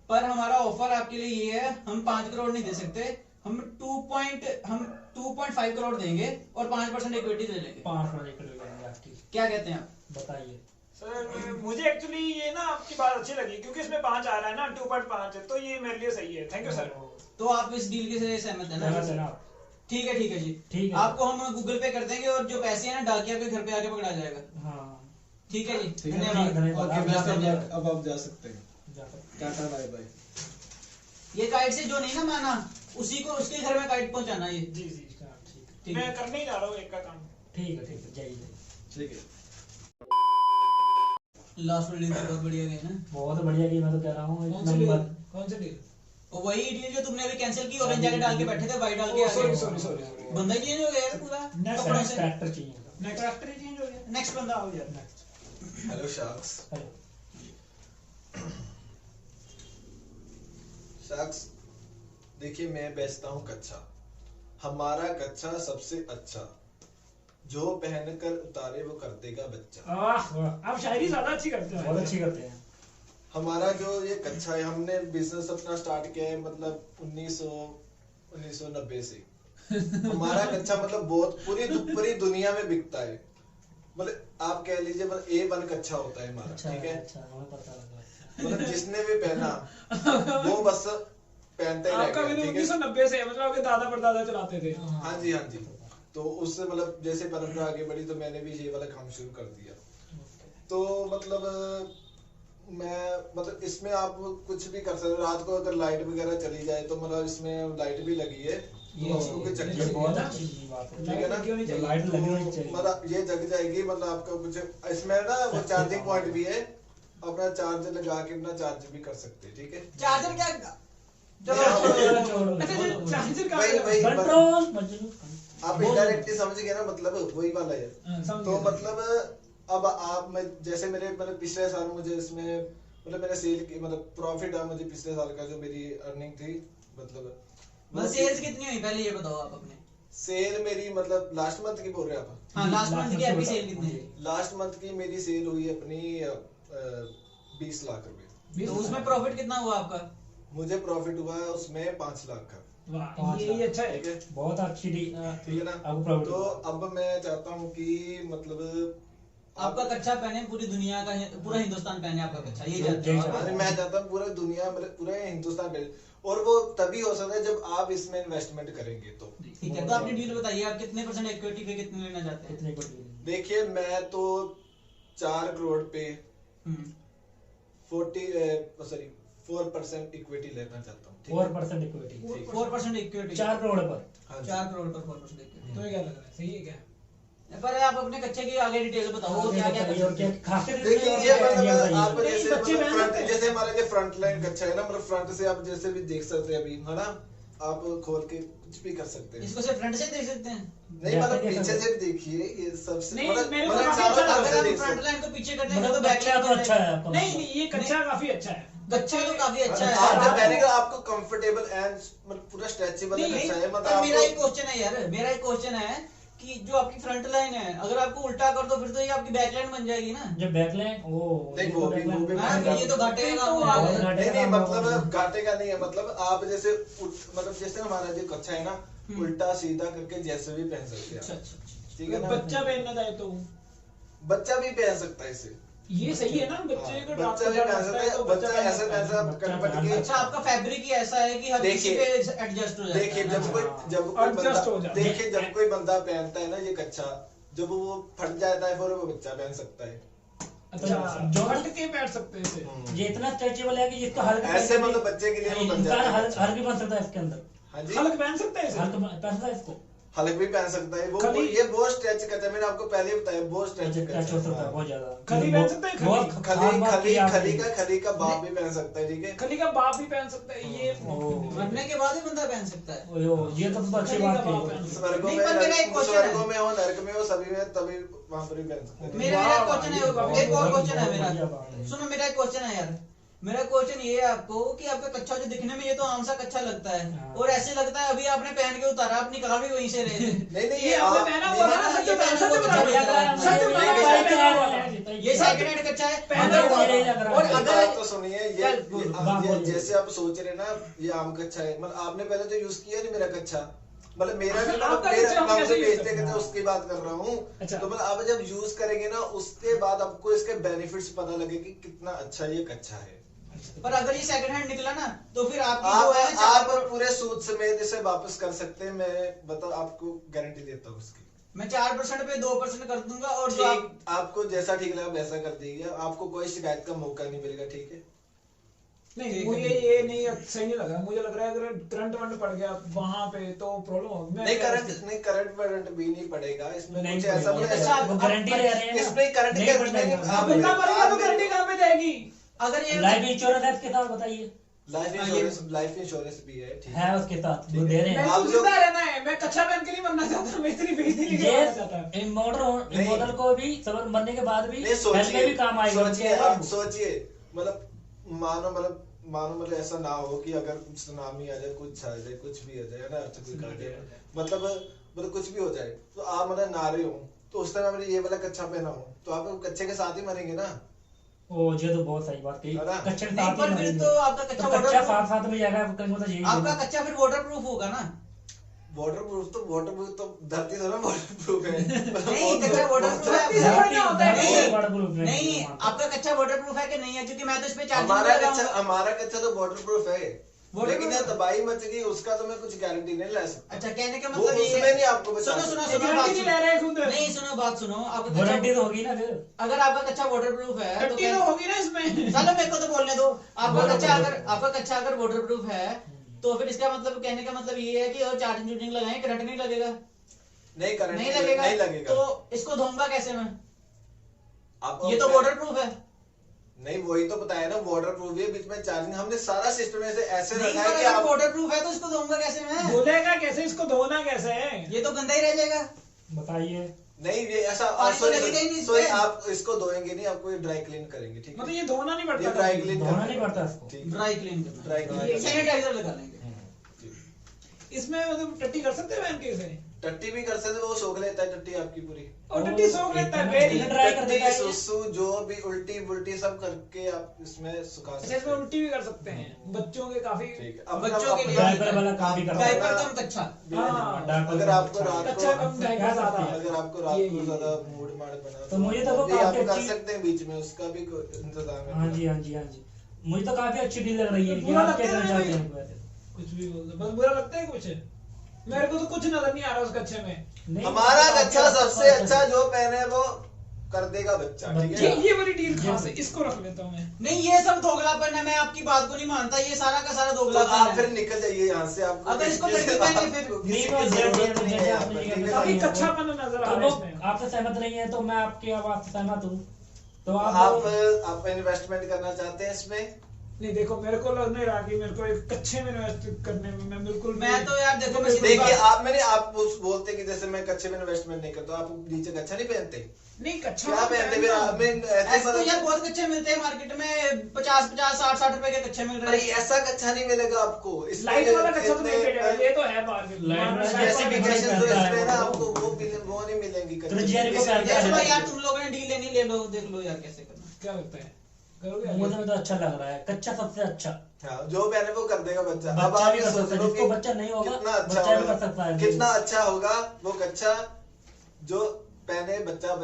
पर हमारा ऑफर आपके लिए ये है, हम 5 करोड़ नहीं दे सकते, हम 2.5 करोड़ देंगे और 5% इक्विटी दे लेंगे। 5% कर लेंगे आप, ठीक। क्या कहते हैं आप? बताइए। सर मुझे एक्चुअली ये ना आपकी बात अच्छी लगी, क्योंकि इसमें 5 आ रहा है ना, 2.5 है, तो ये मेरे लिए सही है। Thank you sir. तो आप इस डील के से सहमत है सहमत है ना? ना आप? ठीक है जी। ठीक है। आपको हम गूगल पे कर देंगे और जो पैसे हैं ना डाकिया के घर पे आके पकड़ा जाएगा। हाँ, ठीक है जी, ठीक है, धन्यवाद। धन्यवाद। ओके, आप जा सकते हैं। अब आप जा सकते हैं। जा सकते टाटा बाय बाय। ये काइट से जो नहीं ना माना, उसी को उसके घर में काइट पहुंचाना ये। जी जी। हैं। हाँ, ठीक है, ठीक मैं है। करने ही जा रहा हूँ एक का काम। ठीक है, ठीक है, जाइए। ठीक है। लास्ट वाली डील बहुत बढ़िया गई ना। बहुत बढ़िया की मैं तो कह रहा हूँ, एक कौन सी डील? नंबर। कौन सी डील? और वही डील जो तुमने अभी कैंसिल की, ऑरेंज जैकेट डाल के बैठे थे, व्हाइट डाल के आ सॉरी गए। Sorry sorry. बंदा ही चेंज हो गया यार पूरा कपड़ों से। ट्रैक्टर चाहिए था। नेक्स्ट एक्टर ही चेंज हो गया। नेक्स्ट बंदा आओ यार। Next. Hello sharks. Hello. Sharks देखिए, मैं बेचता हूँ कच्चा। हमारा कच्चा सबसे अच्छा, जो पहनकर उतारे वो कर देगा बच्चा। वाह, आप शायरी ज्यादा अच्छी करते बहुत हो। अच्छी करते हैं। हमारा जो ये कच्चा है, हमने बिजनेस अपना स्टार्ट किया है मतलब 1990 से। हमारा कच्चा मतलब बहुत पूरी दुनिया में बिकता है। मतलब आप कह लीजिए मतलब A1 कच्चा होता है हमारा, अच्छा ठीक है? अच्छा, हमें पता लगा। मतलब जिसने भी पहना वो बस पहनता ही आपका रहेगा, भी ठीक है? 1990 से है, मतलब आपके दादा परदादा चलाते थे। हाँ जी, हाँ जी। तो उससे मतलब जैसे परंपरा आगे बढ़ी तो मैंने भी ये वाला काम शुरू कर दिया। तो मतलब मैं मतलब इसमें आप कुछ भी कर सकते हो। रात को अगर लाइट वगैरह चली जाए तो मतलब इसमें लाइट भी लगी है, तो उसको कोई चक्कर ये नहीं बहुत है। अच्छी बात है। ठीक है ना? क्यों नहीं चाहिए? लाइट लगी होनी तो चाहिए। मतलब ये जग जाएगी। मतलब आपका कुछ इसमें ना वो चार्जिंग पॉइंट भी है, अपना चार्जर लगा के अपना चार्ज भी कर सकते हैं, ठीक है? चार्जर क्या? चलो, छोड़ो। अच्छा, चार्जर का वही कंट्रोल मजनू। आप इनडायरेक्टली समझ गए ना, मतलब वही वाला है। समझ तो गया। मतलब अब आप मैं जैसे मेरे मतलब पिछले साल मुझे इसमें मतलब मेरे सेल की मतलब प्रॉफिट है मुझे पिछले साल का जो मेरी अर्निंग थी मतलब सेल्स कितनी हुई पहले ये बताओ आप अपने। सेल मेरी मतलब लास्ट मंथ की बोल रहे हैं आप? हाँ लास्ट मंथ की आपकी सेल कितनी है? लास्ट मंथ की मेरी सेल हुई अपनी 20 लाख रुपए। तो उसमें प्रॉफिट कितना हुआ आपका? मुझे प्रॉफिट हुआ है उसमें 5 लाख का। वाह, ये अच्छा है। ठीक है, बहुत अच्छी ठीक है ना। आपको प्रॉफिट तो अब मैं चाहता हूँ कि मतलब आपका कच्चा पहने पूरी दुनिया का, पूरा हिंदुस्तान पहने आपका कच्चा, ये चाहते हो आप? अरे मैं चाहता हूँ पूरा दुनिया मतलब पूरा हिंदुस्तान पे, और वो तभी हो सकता है जब आप इसमें इन्वेस्टमेंट करेंगे तो। ठीक है, तो अपनी डील बताइए, आप कितने % इक्विटी पे कितने लेना चाहते हैं? कितने को देखिए मैं तो 4 करोड़ पे 4% इक्विटी लेना चाहता हूँ। ठीक है? 4% इक्विटी, 4% इक्विटी 4 करोड़ पर। हाँ जी। 4 करोड़ पर 4% इक्विटी। तुम्हें क्या लग रहा है, सही है क्या? पर आप अपने कच्चे की आगे डिटेल बताओ, वो क्या क्या कर और सकते क्या हैं? खासियत देखिए इसमें ये और क्या है, मतलब बताइए। आप नहीं, जैसे बच्चे मतलब पहन फ्रंट सकते हैं। जैसे हमारा जो फ्रंट लाइन कच्चा है ना, मतलब फ्रंट से आप जैसे भी देख सकते हैं अभी है ना, आप खोल के कुछ भी कर सकते हैं। इसको सिर्फ फ्रंट से देख सकते हैं? नहीं मतलब जैसे पीछे से भी देखिए, ये सबसे नहीं, मतलब मेरे को मतलब काफी चारों अच्छा तरफ अगर से आप देख फ्रंट सकते लाइन को पीछे करते हैं तो मतलब बैक कच्चा तो अच्छा है आपका। नहीं नहीं, ये कच्चा काफी अच्छा है। कच्चा तो काफी अच्छा हैं। है। आप जब आप- पहनेंगे आपको कंफर्टेबल एंड मतलब पूरा स्ट्रेचेबल नहीं, अच्छा है, मतलब पर मेरा एक आपको क्वेश्चन है यार, मेरा एक क्वेश्चन है कि जो आपकी फ्रंट लाइन है, अगर आपको उल्टा कर दो फिर तो ये आपकी बैक लाइन बन जाएगी ना। जब बैकलाइन नहीं, वो भी हाँ, मैं- ये तो घाटे का काम तो है। बहुत घाटे नहीं का नहीं काम होगा। मतलब घाटे का नहीं है, मतलब आप जैसे मतलब जैसे हमारा जो कच्चा है ना, उल्टा सीधा करके जैसे भी पहन सकते हैं अच्छा आप। अच्छा अच्छा। ठीक है ना, बच्चा पहनना चाहे तो बच्चा भी पहन सकता है इसे। ये सही है ना, बच्चे हाँ, को बच्चा भी पहन सकता है, तो बच्चा पहन ऐसा सकता है। ऐसा बच्चा कटपट पहन के। अच्छा, आपका फैब्रिक ही ऐसा है कि हर किसी देखिए- पे एडजस्ट हो जाता देखिए है जब ना? कोई हाँ। जब कोई Adjust हो बंदा जाता है। देखिए जब कोई बंदा पहनता है ना ये कच्चा, जब वो फट जाता है फिर वो बच्चा पहन सकता है। अच्छा, जो हट के बैठ सकते हैं इसे। ये इतना स्ट्रेचेबल है कि जिसको हल्का ऐसे मतलब बच्चे के लिए वो बन जाता है इंसान हल्क भी बन सकता है इसके अंदर। हाँ जी, हल्क पहन सकते हैं इसे। हल्क पहन सकता है इसको। हल्क भी पहन सकता है वो खली- ये बहुत स्ट्रेच करता है, मैंने आपको पहले ही बताया बहुत स्ट्रेच अच्छा, करता अच्छा हो सकता है है। बहुत ज्यादा। खली पहन सकते हैं, खली? बहुत खली खास बात खली की आपने। खली का बाप भी पहन सकता है। ठीक है, खली का बाप भी पहन सकता है ये। मरने के बाद ही बंदा पहन सकता है। ओयो, ये तो बहुत अच्छी बात कही। स्वर्गों नहीं, में पर मेरा एक question है। स्वर्गों में हो नरक में हो सभी में तभी वहां पर भी पहन सकते हैं। मेरा वाह, क्वेश्चन है, वाह, एक और बहुत क्वेश्चन है बढ़िया मेरा। बात है। सुनो, मेरा एक क्वेश्चन है यार, मेरा क्वेश्चन ये है आपको कि आपका कच्चा जो दिखने में ये तो आम सा कच्चा लगता है, हाँ। और ऐसे लगता है अभी आपने पहन के उतारा, आप निकाल भी वहीं से रहे थे। नहीं नहीं ये आपने पहना हुआ था ना, सच में पहना, सच में पहना हुआ था। सच में पहना हुआ था। ये सेकंड हैंड कच्चा है, पहना हुआ मेरे था। लग रहा और है। अगर बात तो सुनिए, चल, बोल, जैसे आप सोच रहे ना ये आम कच्चा है, मतलब आपने पहले तो यूज किया नहीं मेरा कच्चा, मतलब मेरा भी मतलब आपका मेरा कच्चा हम मैं कैसे उसे use बेचते करते करते हैं? उसकी बात कर रहा हूँ। अच्छा। तो मतलब आप जब यूज करेंगे ना उसके बाद आपको इसके बेनिफिट्स पता लगे कि कितना अच्छा ये कच्चा है। पर अगर ये सेकंड हैंड निकला ना तो फिर आपकी आप जो है ना आप 4 पूरे सूद समेत इसे वापस कर सकते हैं, मैं बताओ आपको गारंटी देता हूँ उसकी। मैं 4% पे 2% कर दूंगा, और जो आप ठीक, आपको जैसा ठीक लगा वैसा कर दीजिए, आपको कोई शिकायत का मौका नहीं मिलेगा। ठीक है, नहीं, मुझे ये नहीं सही नहीं लग रहा। मुझे लग रहा है अगर करंट वंट पड़ गया वहां पे तो प्रॉब्लम होगी। नहीं करंट वारंट भी नहीं पड़ेगा इसमें, नहीं कुछ ऐसा पड़ेगा। अच्छा, मतलब वो गारंटी ले रहे हैं ना। इसमें करंट नहीं के पड़ेगा। अब बंदा मरेगा तो गारंटी कहाँ पे जाएगी? अगर ये लाइफ इंश्योरेंस है इसके साथ, बताइए। लाइफ इंश्योरेंस भी है। ठीक है उसके साथ, वो दे रहे मैं हैं। आप तो जो- जिंदा रहना है, मैं कच्चा पहन के नहीं मरना चाहता, मैं इतनी बेइज्जती नहीं करना चाहता। ये इमोर्टल को भी सबर मरने के बाद भी नहीं हेल्थ में भी काम आएगा। सोचिए आप सोचिए, मतलब मानो ऐसा ना हो कि अगर कुछ सुनामी आ जाए, कुछ आ जाए, कुछ भी आ जाए, है ना, अर्थक्वेक आ जाए, मतलब कुछ भी हो जाए तो आप मतलब ना रहे हो, तो उस टाइम आपने ये वाला कच्चा पहना हो तो आप कच्चे के साथ ही मरेंगे ना। ओ, ये तो बहुत सही बात कही। है ना? कच्चे के नहीं, साथ पर ही फिर मरेंगे। तो आपका कच्चा तो कच्चा waterproof- साथ साथ में जाएगा, कहीं मतलब यही आपका होगा। कच्चा फिर वाटरप्रूफ होगा ना? वाटरप्रूफ तो धरती थोड़ा वाटरप्रूफ है। नहीं, कच्चा waterproof है। धरती से बढ़िया होता है। नहीं, waterproof नहीं, नहीं, आपका कच्चा वाटरप्रूफ है कि नहीं है? क्योंकि मैं तो इस पे चार्जिंग हमारा कच्चा तो वाटरप्रूफ है, Waterproof लेकिन है। जब तबाही मच गई उसका तो मैं कुछ गारंटी नहीं ले सकता। अच्छा, कहने का वो मतलब ये उसमें नहीं आपको बचा सुनो सकता। सुनो गारंटी नहीं ले रहे खुद। नहीं, सुनो बात सुनो, आपका वारंटी कच्चा तो होगी ना फिर। अगर आपका कच्चा वाटरप्रूफ है तो टट्टी तो होगी ना इसमें। चलो मेरे को तो बोलने दो। Waterproof। आपका कच्चा अगर वाटरप्रूफ है तो फिर इसका मतलब, कहने का मतलब ये है कि और चार्जिंग लगाएं, करंट नहीं लगेगा? नहीं करंट नहीं लगेगा। नहीं लगेगा। तो इसको धोऊंगा कैसे मैं? आप ये तो वाटरप्रूफ है। नहीं वही तो बताया ना, वाटर प्रूफ है, बीच में चार्जिंग, हमने सारा सिस्टम ऐसे नहीं, रखा है पर कि अगर आप वाटर प्रूफ है तो इसको धोऊंगा कैसे मैं? धुलेगा कैसे, इसको धोना कैसे है? ये तो गंदा ही रह जाएगा। बताइए। नहीं ये ऐसा पानी तो लगेगा ही नहीं इस सॉरी पे। आप इसको धोएंगे नहीं, आपको ये ड्राई क्लीन करेंगे, ठीक मतलब है? ये धोना नहीं ये पड़ता ड्राई कभी? क्लीन धोना नहीं पड़ता इसको। ठीक है। ड्राई क्लीन करना, ड्राई क्लीन सैनिटाइजर लगा लेंगे। इसमें मतलब टट्टी कर सकते हैं पहन के इसे? टट्टी भी कर सकते, वो सोख लेता है टट्टी आपकी पूरी। और टट्टी सोख लेता है वेरी। इतना ड्राई कर टट्टी, देता है ये। सुसु जो भी उल्टी बुल्टी सब करके आप इसमें सुखा अच्छा, सकते इसमें हैं। उल्टी भी कर सकते हैं बच्चों के काफी। ठीक है। बच्चों के लिए डायपर वाला काम भी करता है। डायपर कम कच्चा। हाँ, डायपर अगर आपको अच्छा रात कच्चा को कम डायपर ज्यादा। अगर आपको रात ये- को ये- ज्यादा मूड माड़ बना तो मुझे तो वो भी आप काफी कर अच्छी- सकते हैं, बीच में उसका भी कोई इंतजाम है। हाँ जी हाँ जी हाँ जी, मुझे तो काफी अच्छी डील लग रही है। बुरा आप क्या लगता है कहना चाहते ना हैं वैसे? कुछ भी बोल दो, बस बुरा लगता है कुछ? मेरे को तो कुछ नजर नहीं आ रहा उस कच्चे में। नहीं, हमारा तो कच्चा आपके सबसे आसपास अच्छा जो पहने वो कर देगा बच्चा, ठीक ये है? ये वाली डील खास है, इसको रख लेता हूँ मैं। नहीं, ये सब दोगलापन है, मैं आपकी बात को नहीं मानता, ये सारा का सारा तो आप दोगलापन फिर है। निकल जाइए यहाँ से, आपको अगर इसको लड़की पहने फिर- किसी नहीं, की वो जरूरत जैसे- नहीं है जैसे यहाँ आपने पर, ये ठीक है? बताया। काफी कच्चापन नजर आ तो रहा है वो इसमें। आपसे सहमत नहीं है तो मैं आपकी आवाज से सहमत हूँ। तो आप इन्वेस्टमेंट करना चाहते हैं इसमें? नहीं देखो, मेरे को लग नहीं रहा कि मेरे को एक कच्चे में इन्वेस्ट करने में मैं बिल्कुल भी- मैं तो यार देखो, मैं सीधी देखिए बात- आप बोलते कि जैसे मैं कच्चे में इन्वेस्टमेंट नहीं करता, आप नीचे कच्चा नहीं पहनते? नहीं कच्चा क्या मत पहनते फिर? पहनना। आप में ऐसे ऐसे तो यार बहुत कच्चे मिलते हैं मार्केट में, 50-60 रुपए के कच्चे मिल रहे अरे हैं। ऐसा कच्चा नहीं मिलेगा आपको। इसमें लाइट वाला कच्चा तो नहीं इतने- मिलेगा, ये तो है मार्केट लाइट वाला स्पेसिफिकेशन तो पहनता है इसमें ना वो। आपको वो नहीं मिलेंगी कच्चे। तो जेरी को इसलिए- पहनता देख लो है। यार, तुम लोगों ने डील लेनी, ले लो, देख लो यार कैसे करना। क्या लगता है, करोगे? मुझे तो अच्छा लग रहा है, कच्चा सबसे अच्छा। हाँ, जो पहने वो कर देगा बच्चा। अब बच्चा आप भी ये कर सोच सकता है, लो जिसको कि बच्चा नहीं होगा कितना अच्छा बच्चा भी होगा, कर सकता है। कितना अच्छा होगा वो कच्चा जो पहने बच्चा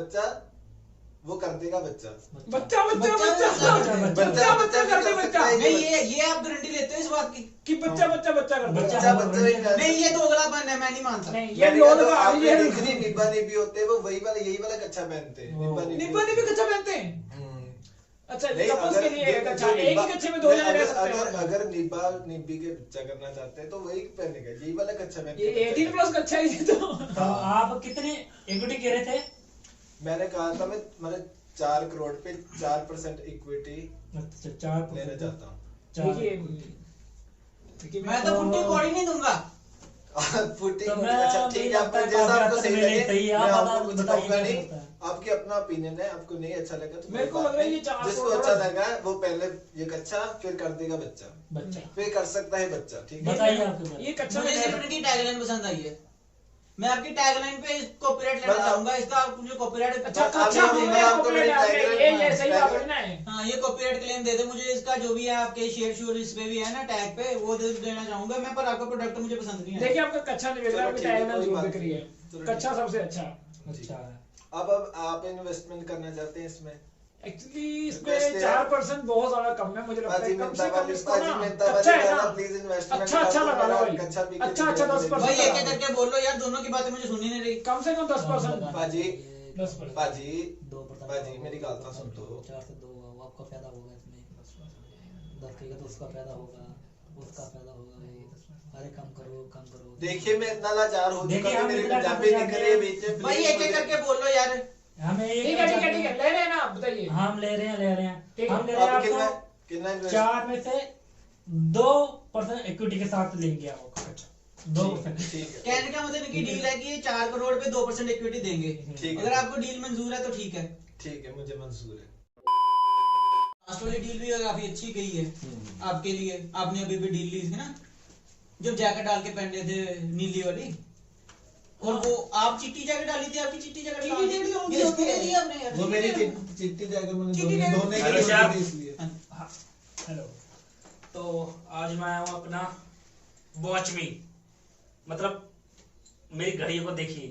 वो कर देगा बच्चा। बच्चा बच्चा बच्चा बच्चा बच्चा कर दे बच्चा। नहीं, ये आप गारंटी लेते हो इस बात की? कि बच्चा बच्चा बच्चा कर बच्चा- देगा। बच्चा ही कर नहीं, ये दोगलापन है, मैं नहीं मानता। नहीं ये मैंने लोग कहा तो आ आपने रही देखनी है। निब्बा निब्बी होते हैं, वो वही वाला यही वाला कच्चा पहनते हैं। वो- निब्बा निब्बी कच्चा पहनते हैं? हम्म। अच्छा, नहीं, कपल्स अगर के लिए एक अच्छा, जो एक ही निब्बा- कच्चे में दो जने रह अगर- सकते अगर हैं। अगर निब्बा निब्बी के बच्चा करना चाहते हैं तो वही पहनेगा, यही वाला कच्चा पहन ये के 18 प्लस कच्चा ही है तो। तो आप कितने इक्विटी कह रहे थे? मैंने कहा था मैंने 4 करोड़ पे 4% इक्विटी अच्छा, 4 लेना चाहता हूँ। देखिए मैं तो पुट्टी कौड़ी नहीं दूंगा। फुटी तो को मैं अच्छा ठीक है, मुझे आपको लगता है जैसा काफी आपको हद सही तक लगे, मेरे सही है, मैं आप आपको कुछ बताइए कहूंगा क्या नहीं। होता है। आपकी अपना ओपिनियन है, आपको नहीं अच्छा लगा तो मेरे कोई को बात लग रहा है नहीं। ये 4 जिसको करोड़ अच्छा लगा वो पहले ये कच्चा फिर कर देगा बच्चा, बच्चा फिर कर सकता है बच्चा, ठीक है? बताइए आपके बारे में। ये कच्चा मुझे सिर्फ इनकी टैगलाइन पसंद आई है। मैं आपकी टैगलाइन पे कॉपीराइट लेना बस आप- चाहूंगा, इसका आप मुझे कॉपीराइट अच्छा आप कच्चा ये हमने आपको आपको मेरी ये सही बात टैगलाइन- है ना है। हाँ, ये कॉपीराइट क्लेम दे दे मुझे, इसका जो भी है आपके शेयर शोर इस पे भी है ना टैग पे, वो दे देना चाहूंगा मैं, पर आपका प्रोडक्ट मुझे पसंद नहीं है। देखिए आपका कच्चा नहीं बिक रहा, चलो आपकी ठीक है, टैगलाइन कोई जो बात बिक रही है। चलो कच्चा ठीक है। सबसे अच्छा। अच्छा है। अब आप इन्वेस्टमेंट करना चाहते हैं इसमें? एक्चुअली इसमें Best है। 4% बहुत ज्यादा कम है, मुझे लगता है बाजी कम मिलता से कम वाली इसको बाजी ना मिलता अच्छा है वाली ना। प्लीज इन्वेस्टमेंट अच्छा लगा लो भाई। कच्चा भी अच्छा 10% भाई एक एक करके बोल लो यार, दोनों की बातें मुझे सुननी नहीं रही। कम से कम 10%। बाजी 10%। बाजी 2% बाजी मेरी बात ना सुन तो 4 से 2 आपका फायदा होगा इसमें। 10 करेगा तो उसका फायदा होगा, उसका फायदा होगा भाई। अरे कम करो। देखिए मैं इतना लाचार हो देखिए, चुका हम कि मेरी इतना पंजाबी करते निकल रही है जाते बीच में। भाई एक एक करके बोल लो यार। हमें एक ठीक है ले रहे हैं ना आप बताइए। हम ले रहे हैं ठीक है। हम ले रहे हैं आप कितना आपको कितना इन्वेस्ट 4 में से 2% इक्विटी के साथ लेंगे आपको कच्चा 2%। ठीक है कहने का मतलब इनकी डील है कि ये 4 करोड़ पे 2% इक्विटी देंगे। ठीक है अगर आपको डील मंजूर है तो ठीक है। ठीक है मुझे मंजूर है। लास्ट वाली डील भी काफी अच्छी गई है आपके लिए। आपने अभी भी डील ली थी ना, जब जैकेट डाल के पहने थे नीली वाली, और वो आप चिट्टी जैकेट डाली थी, आपकी चिट्टी जैकेट चिट्टी जैकेट होगी, ये होती है। इसलिए आपने यार, वो मेरी चिट्टी चिट्टी जाकर मैंने चिट्टी जाकर- धोने के हेलो लिए साहब। थी इसलिए। हाँ। हेलो। तो आज मैं आया हूँ अपना वॉच में, मतलब मेरी घड़ी को देखिए।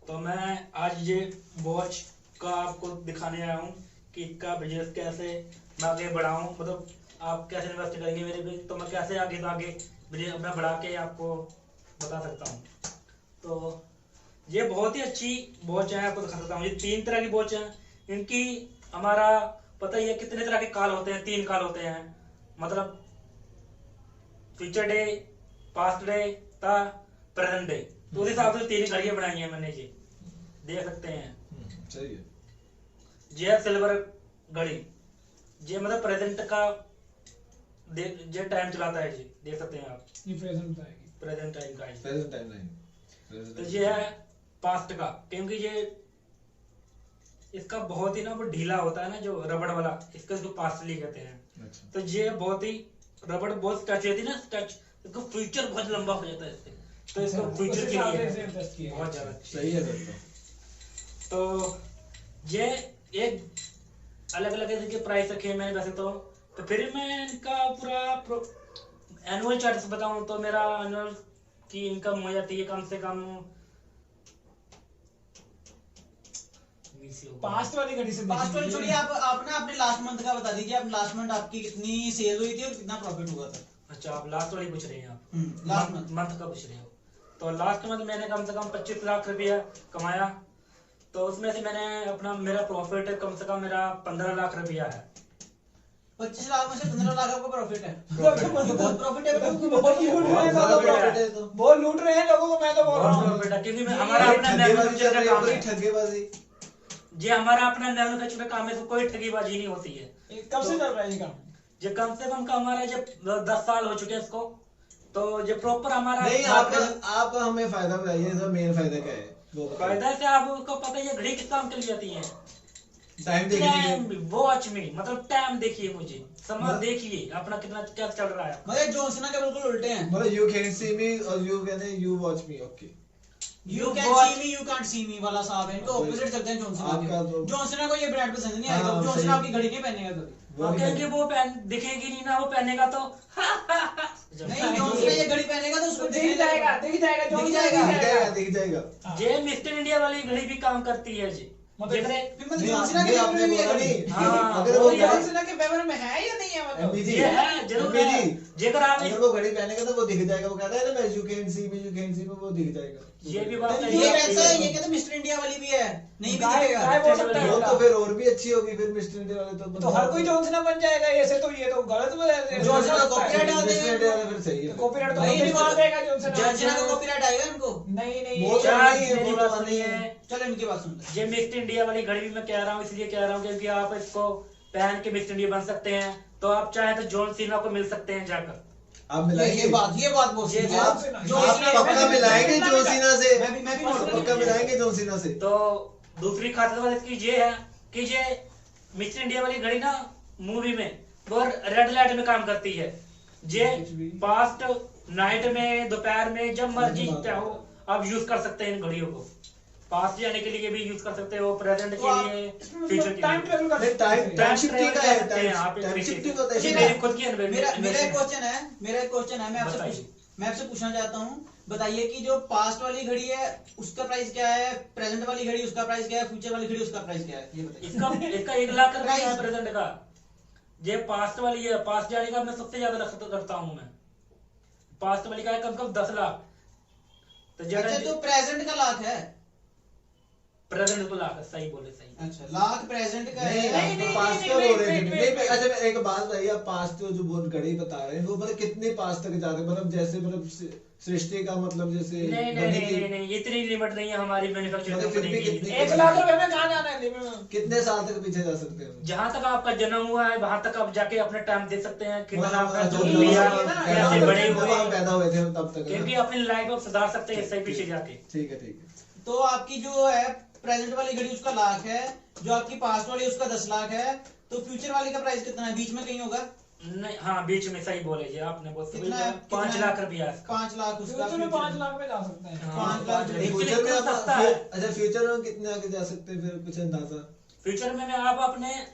तो मैं आज ये वॉच का आपको दिखाने आया हूँ कि इसका बिजनेस कैसे मैं आगे बढ़ाऊँ, मतलब आप कैसे इन्वेस्ट करेंगे मेरे पे, तो मैं कैसे आगे बिजनेस अपना बढ़ा के आपको बता सकता हूँ। तो ये बहुत ही अच्छी वॉच है, आपको दिखा सकता हूँ। ये 3 तरह की वॉच है। इनकी हमारा पता ही है कितने तरह के काल होते हैं, 3 काल होते हैं, मतलब फ्यूचर डे, पास्ट डे था, प्रेजेंट डे। तो उस हिसाब से 3 घड़ियां बनाई हैं मैंने, ये देख सकते हैं। सही है। ये है सिल्वर घड़ी, ये मतलब प्रेजेंट का जो टाइम चलाता है जी, देख सकते हैं आप, ये प्रेजेंट आएगी, प्रेजेंट टाइम का है। Present timeline. तो ये है पास्ट का, क्योंकि ये इसका बहुत ही ना वो ढीला होता है ना जो रबड़ वाला, इसको पास्टली कहते हैं। अच्छा। तो ये बहुत ही रबड़ बहुत स्ट्रेच होती है ना, स्ट्रेच, इसका फ्यूचर बहुत लंबा हो जाता है इससे, तो इसको फ्यूचर के लिए बहुत ज्यादा सही है फिर तो ये एक अलग अलग इनके प्राइस रखे हैं मैंने वैसे तो फिर मैं इनका पूरा एनुअल चार्जेस बताऊं तो मेरा एनुअल की इनकम हो जाती है कम से कम पास्ट वाली घड़ी से पास्ट वाली छोड़िए, आप ना अपने लास्ट मंथ का बता दीजिए, आप लास्ट मंथ आपकी कितनी सेल हुई थी और कितना प्रॉफिट हुआ था। अच्छा, आप लास्ट वाली पूछ रहे हैं, आप लास्ट मंथ का पूछ रहे हो। तो लास्ट मंथ मैंने कम से कम 25 लाख रुपया कमाया, तो उसमें से मैंने अपना मेरा प्रॉफिट कम से कम मेरा 15 लाख रुपया है। 25 लाख में से 15 लाख आपको प्रॉफिट है। बहुत प्रॉफिट है, बहुत लूट रहे हैं लोगों को, मैं तो बोल रहा हूँ। क्योंकि हमारा अपना मैन्युफैक्चर का काम है, ठगेबाजी। ये हमारा अपना मैन्युफैक्चर का काम है, तो कोई ठगीबाजी नहीं होती है। कब से चल रहा है ये काम? ये कम से कम का हमारा जब 10 साल हो चुके हैं इसको, तो ये प्रॉपर हमारा नहीं, आप हमें फायदा बताइए, इसका मेन फायदा क्या है वो बताइए। फायदा से आपको पता है ये घड़ी किस काम के लिए आती है? टाइम देखिए, वॉच में, मतलब टाइम देखिए, मुझे समय देखिए अपना कितना क्या चल रहा है। मतलब जॉन सीना के बिल्कुल उल्टे हैं। मतलब यू कैन सी मी और यू कहते हैं you watch me. Okay, You can see me, you can't see me वाला साहब है, इनको ऑपोजिट चलते हैं जॉन सीना आपका के। तो- जॉन सीना को ये ब्रांड पसंद नहीं आएगा, हाँ, जॉन सही। सीना आपकी घड़ी नहीं पहनेगा कभी। वो भी क्योंकि है। वो पहन दिखेगी नहीं ना, वो पहनेगा तो नहीं, जॉन सीना ये घड़ी पहनेगा तो उसको दिख जाएगा, दिख जाएगा, जो दिख भी जाएगा। दिख जाएगा, दिख जाएगा। ये मिस्टर इंडिया वाली घड़ी भी काम करती है जी। मतलब फिर मतलब नहीं, जॉन सीना नहीं, के आपने भी है बोला घड़ी। नहीं। हाँ, अगर वो वो यार- जॉन सीना के फेवर में है या नहीं है मतलब? MBG, ये है, जरूर है। MBG, जेकर आप अगर वो घड़ी पहनेगा तो वो दिख जाएगा। वो कहता है ना मैं you can see me, you can see me, वो दिख जाएगा। ये भी बात तो सही ये है। वैसा है, ये कहते मिस्टर इंडिया वाली भी है, नहीं भी गाय दिखेगा। बोल सकता है वो ना। तो फिर और भी अच्छी होगी फिर मिस्टर इंडिया वाले तो हर कोई जॉन सीना बन जाएगा ऐसे, तो ये तो गलत है। जॉन सीना को copyright डाल मिस्टर देंगे। इंडिया वाला फिर सही है। कॉपीराइट तो नहीं, नहीं मार देगा जॉन सीना। जॉन सीना को कॉपीराइट आएगा इनको। नहीं नहीं, वो तो चार नहीं है, मेरी वो बात तो सुनिए। नहीं है। चलो इनकी बात सुनते हैं। ये मिस्टर इंडिया वाली घड़ी भी मैं कह रहा हूँ, इसलिए कह रहा हूँ क्योंकि आप इसको पहन के मिस्टर इंडिया बन सकते हैं। तो आप चाहे तो जॉन सीना को मिल सकते हैं जाकर। आप मिलाएंगे, ये बात बहुत सही है। आप जॉन सीना को पक्का मिलाएंगे जॉन सीना से। मैं भी नोट पक्का मिलाएंगे जॉन सीना से। तो दूसरी खासियत वाली इसकी ये है कि ये मिस्टर इंडिया वाली घड़ी ना मूवी में वो रेड लाइट में काम करती है। ये पास्ट नाइट में, दोपहर में, जब मर्जी चाहो आप यूज कर सकते हैं इन घड़ियों को। पास्ट जाने के लिए भी यूज कर सकते हो, प्रेजेंट के लिए, फ्यूचर के टाइम लिए। ट्रेवल कर नहीं, सकते टाइम हैं। शिफ्टिंग का है, टाइम शिफ्टिंग होता ये है। मेरी खुद की मेरा एक इन्वेंशन क्वेश्चन है, बताइए। मैं आपसे पूछना चाहता हूँ, बताइए कि जो पास्ट वाली घड़ी है उसका प्राइस क्या है, प्रेजेंट वाली घड़ी उसका प्राइस क्या है, फ्यूचर वाली घड़ी उसका प्राइस क्या है, ये बताइए। इसका 1 लाख रुपया है प्रेजेंट का। ये पास्ट वाली है, पास्ट जाने का मैं सबसे ज्यादा करता हूँ मैं। पास्ट वाली का है कम से कम 10 लाख। तो अच्छा, तो प्रेजेंट का लाख है। प्रेजेंट को लाख, सही बोले, सही। अच्छा, लाख प्रेजेंट का नहीं, है। आप पास का बोल रहे थे। नहीं, अच्छा मैं एक बात बताइए, आप पास जो बोल घड़ी बता रहे हैं वो मतलब कितने पास तक जाते हैं? मतलब जैसे मतलब सृष्टि का मतलब जैसे नहीं नहीं गणित नहीं की- नहीं नहीं, इतनी लिमिट नहीं है हमारी मैन्युफैक्चरिंग मतलब फिर भी कंपनी की। कितनी- 1 लाख रुपए में कहाँ जाना है? कितने साल तक पीछे जा सकते हैं? जहाँ तक आपका जन्म हुआ है वहां तक आप जाके अपने टाइम दे सकते हैं, कितना मतलब आपका जब जो जब लिया, पैदा कैसे हुए बड़े थे, हुए, हम पैदा हुए थे तब तक है क्योंकि ना? अपनी लाइफ आप सुधार सकते हैं इससे पीछे जाके। ठीक है, ठीक है। तो आपकी जो है प्रेजेंट वाली घड़ी उसका लाख है, जो आपकी पास्ट वाली उसका 10 लाख है, तो फ्यूचर वाली का प्राइस कितना है? बीच में कहीं होगा? नहीं, हाँ बीच में, सही बोले जी आपने, बहुत सही कितना बोला। है? 5 कितना लाख है? रुपया इसका। 5 लाख उसका। फ्यूचर में 5 लाख में जा सकते हैं। हाँ, 5 लाख। फ्यूचर में आप सस्ता है। अच्छा फ्यूचर में कितने आगे जा सकते हैं फिर कुछ अंदाजा? फ्यूचर में आप अपने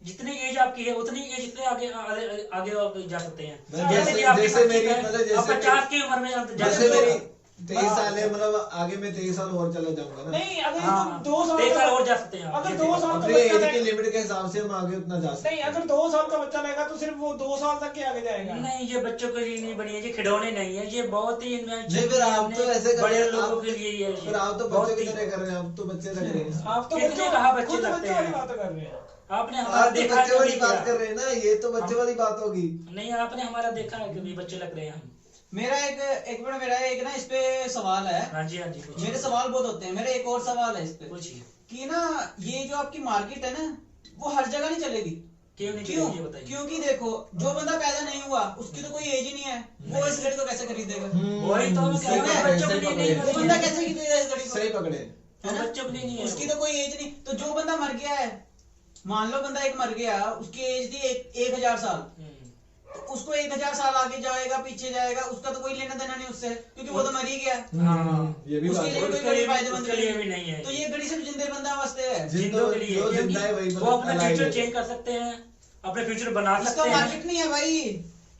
जितनी एज आपकी है उतनी एज से आगे आगे आगे जा सकते हैं। जैसे- कि आपकी जैसे 25 मेरी- है, मतलब जैसे आप 50 की उम्र में आप जा जैसे सकते मेरी हो। 23 साल है, मतलब आगे मैं 23 साल और चला जाऊंगा ना। नहीं, अगर हाँ, तुम 2 साल 23 साल का- और जा सकते हैं आप। अगर ये 2 देखो। साल का अपनी बच्चा एज की रहेगा- लिमिट के हिसाब से हम आगे उतना जा सकते नहीं, हैं। अगर 2 साल का बच्चा रहेगा तो सिर्फ वो 2 साल तक के आगे जाएगा। नहीं, ये बच्चों के लिए नहीं बनी है, ये खिलौने नहीं है, ये बहुत ही इन्वेंशन नहीं, फिर आप तो ऐसे कर बड़े रहे हैं, लोगों आप- के लिए ये फिर आप तो बहुत बच्चों की ही- तरह कर रहे हैं, आप तो बच्चे लग रहे हैं। आप तो कितने कहा बच्चे खुद लगते बच्चों वाली हैं? बात कर रहे हैं। आपने हमारा आप तो देखा है बच्चे वाली कभी बात क्या? कर रहे हैं ना, ये तो बच्चे वाली बात होगी। नहीं, आपने हमारा देखा है कभी बच्चे लग रहे हैं हम? मेरा एक मिनट, मेरा एक ना इस पे सवाल है। हाँ जी, हाँ जी, पूछिए। मेरे सवाल बहुत होते हैं, मेरा एक और सवाल है इस पे पूछिए। कि ना ये जो आपकी मार्केट है ना वो हर जगह नहीं चलेगी। क्यों नहीं क्यों? करेगी ये बताइए। क्योंकि देखो जो बंदा पैदा नहीं हुआ उसकी तो कोई एज ही नहीं है, वो इस घड़ी को कैसे खरीदेगा? वही तो मैं कह रहा हूँ, बच्चों के लिए नहीं वो बनी बंदा है। कैसे खरीदेगा इस घड़ी को? सही पकड़े। है ना? बच्चों के लिए नहीं है उसकी वो। तो कोई एज नहीं। तो जो बंदा मर गया है, मान लो बंदा एक मर गया, उसकी एज थी 1000 साल, तो उसको 1000 साल आगे जाएगा पीछे जाएगा, उसका तो कोई लेना देना नहीं उससे, क्योंकि वो तो मर ही गया। हाँ, ये भी उसके बात लिए है। कोई उसके लिए फायदेमंद उसके लिए भी नहीं है। तो ये घड़ी सिर्फ जिंदे बंदा वास्ते है। जिंदों के लिए, जो क्योंकि जिंदा है वही वो मतलब अपना alive फ्यूचर है। चेंज कर सकते हैं, अपने फ्यूचर बना इसका सकते हैं। मार्केट नहीं है भाई।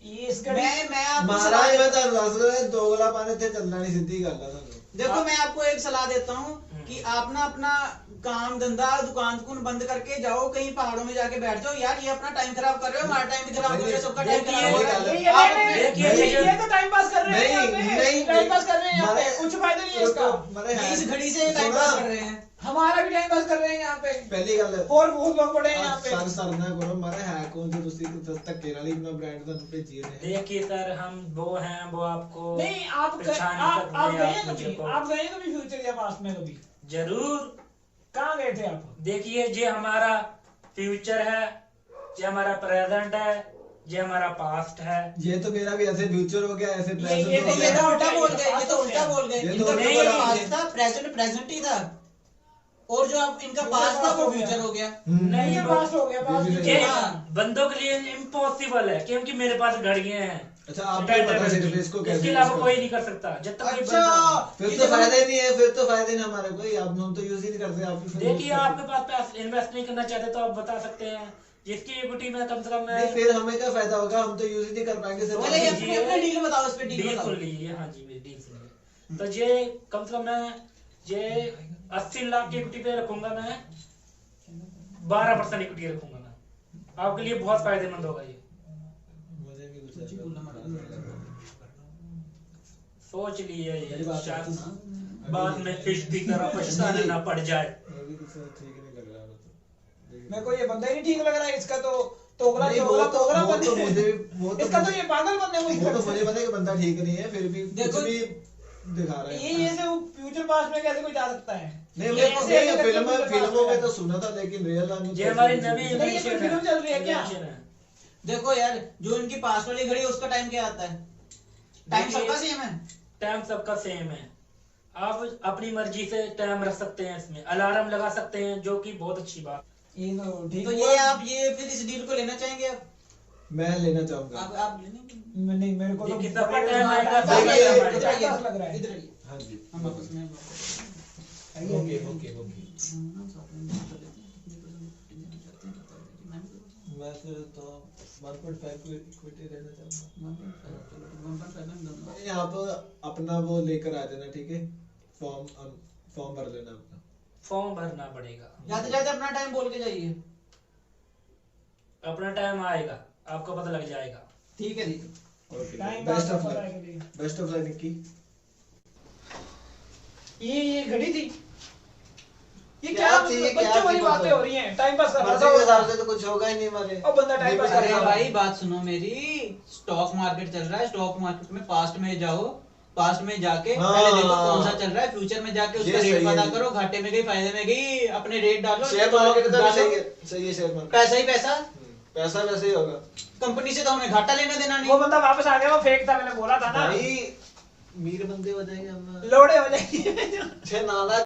ये इस घड़ी मैं आपको महाराज सलाह मैं तो दस रहे दोगला पाने थे चलना नहीं सीधी गल है सानू। देखो मैं आपको एक सलाह देता हूँ कि आप ना अपना काम धंधा दुकान दुकान बंद करके जाओ कहीं पहाड़ों में जाके बैठ जाओ। यार ये अपना टाइम खराब कर रहे हो, हमारा टाइम भी खराब कर रहे हो, सबका टाइम देखिए, खराब हो रहा है। ये आप नहीं, देखिए, नहीं, देखिए, ये तो टाइम पास कर रहे हैं यहाँ पे। नहीं, टाइम पास कर रहे हैं यहाँ पे, मारे- कुछ फायदा नहीं है इसका। अपने इस घड़ी से टाइम पास कर रहे हैं। हमारा भी टाइम पास कर रहे हैं यहाँ पे, पहली गल और बहुत लोग पड़े हैं यहाँ पे। सर सर ना करो मारे है कौन जो ਤੁਸੀਂ ਧੱਕੇ ਨਾਲ ਹੀ ਆਪਣਾ ਬ੍ਰਾਂਡ ਤੁਹਾਨੂੰ ਭੇਜੀ ਨੇ। देखिए सर, हम वो हैं, वो आपको नहीं, आप पहचान आप सकते गए हैं, हैं आप मुझे कभी? को- आप गए हैं कभी फ्यूचर या पास्ट में कभी? जरूर। कहाँ गए थे आप? देखिए, ये हमारा फ्यूचर है, ये हमारा प्रेजेंट है, ये हमारा पास्ट है। ये तो मेरा भी ऐसे फ्यूचर हो गया ऐसे ये प्रेजेंट तो हो ये गया। तो उल्टा बोल गए, ये तो उल्टा बोल गए। ये तो इनका उल्टा फ्यूचर बोला। पास्ट था, प्रेजेंट प्रेजेंट ही था, और जो आप इनका पास्ट था वो फ्यूचर हो गया। नहीं, ये पास्ट हो गया, पास्ट ये भी ये नहीं। हाँ। बंदों के लिए इम्पॉसिबल है, क्योंकि मेरे पास घड़ियां हैं। अच्छा आपको पता सिर्फ इसको कैसे इसके use अलावा करना कोई है। नहीं कर सकता जब तक कोई अच्छा बंदा- फिर तो फायदा ही नहीं है, फिर तो फायदे नहीं हमारे कोई आप हम तो यूज ही नहीं करते आप ही फिर देखिए, use आपके करते। पास पैसे इन्वेस्ट नहीं करना चाहते तो आप बता सकते हैं, जिसकी इक्विटी में कम से कम नहीं फिर हमें क्या फायदा होगा, हम तो यूज ही नहीं कर पाएंगे सिर्फ पहले ये हम- अपने अपने डील बताओ, इस पे डील डील बताओ। सुन लीजिए। हाँ जी, मेरी डील सुनिए। तो ये कम से कम मैं ये 80 लाख की इक्विटी पे रखूंगा, मैं 12% इक्विटी रखूंगा मैं। आपके लिए बहुत फायदेमंद होगा ये। मुझे भी कुछ ऐसा- सोच लिए मेरी ये, बात शायद सुनो। बाद में फिश की तरह पछताने ना पड़ जाए। मुझे भी कुछ ठीक नहीं लग रहा है मतलब। मेरे को ये बंदा ही नहीं ठीक लग रहा है इसका, तो तोगला नहीं, चोगला पोगला वो तो बंदे। मुझे भी वो तो इसका तो ये पागल बंदे मुझे वो तो लगता है। मुझे पता है कि बंदा ठीक नहीं है, फिर भी देखो- कुछ भी दिखा रहा है। ये से वो फ्यूचर पास्ट में कैसे कोई जा सकता है? नहीं ये मैं ऐसे ऐसे फिल्म करके फिल्मों में पास तो सुना था लेकिन रियल लाइफ में ये हमारी नवी नहीं, ये कोई invention फिल्म चल रही है क्या? invention है। देखो यार, जो इनकी पास वाली घड़ी है उसका टाइम क्या आता है? टाइम देखिए, सबका सेम है। टाइम सबका सेम है। आप अपनी मर्जी से टाइम रख सकते हैं, इसमें अलार्म लगा सकते हैं, जो कि बहुत अच्छी बात। ये तो ठीक तो हुआ। ये आप ये फिर इस डील को लेना चाहेंगे आप? मैं लेना चाहूंगा। आप लेने नहीं, मेरे को तो देखिए, सबका बड़े- टाइम आएगा, टाइम सबका आएगा, टाइम टाइम आएगा। पास लग रहा है। इधर आइए, हाँ जी हम आपस में ओके ओके ओके मैं फिर तो 1.5 को इक्विटी लेना चाहूंगा। नहीं आप अपना वो लेकर आ जाना, ठीक है? फॉर्म भर लेना अपना। फॉर्म भरना पड़ेगा। जाते जाते अपना टाइम बोल के जाइए। अपना टाइम आएगा, आपको पता लग जाएगा। ठीक है, ठीक है। Okay time best pass of पता है लक, कभी। Best of luck Nikki. ये घड़ी थी। ये क्या क्या थी, मतलब क्या बच्चों वाली थी बातें मतलब? हो रही हैं, टाइम पास कर रहा मर्जी के हिसाब था। से तो कुछ होगा ही नहीं हमारे। और बंदा टाइम पास कर अरे रहा है। भाई बात सुनो मेरी, स्टॉक मार्केट चल रहा है, स्टॉक मार्केट में पास्ट में जाओ, पास्ट में जाके हाँ। पहले देखो कौन सा चल रहा है, फ्यूचर में जाके उसका ये रेट सही है। पता करो, घाटे में गई फायदे में गई, अपने रेट डालो, शेयर मार्केट का भी डालो, सही है, सही है शेयर मार्केट। पैसा ही पैसा, पैसा वैसे ही होगा कंपनी से तो हमें घाटा लेना देना वो नहीं। बंदा वापस आ गया, वो फेक था, मैंने बोला था ना। भाई मीर बंदे हो जाएंगे हम। लोड़े हो जाएंगे। छे नाला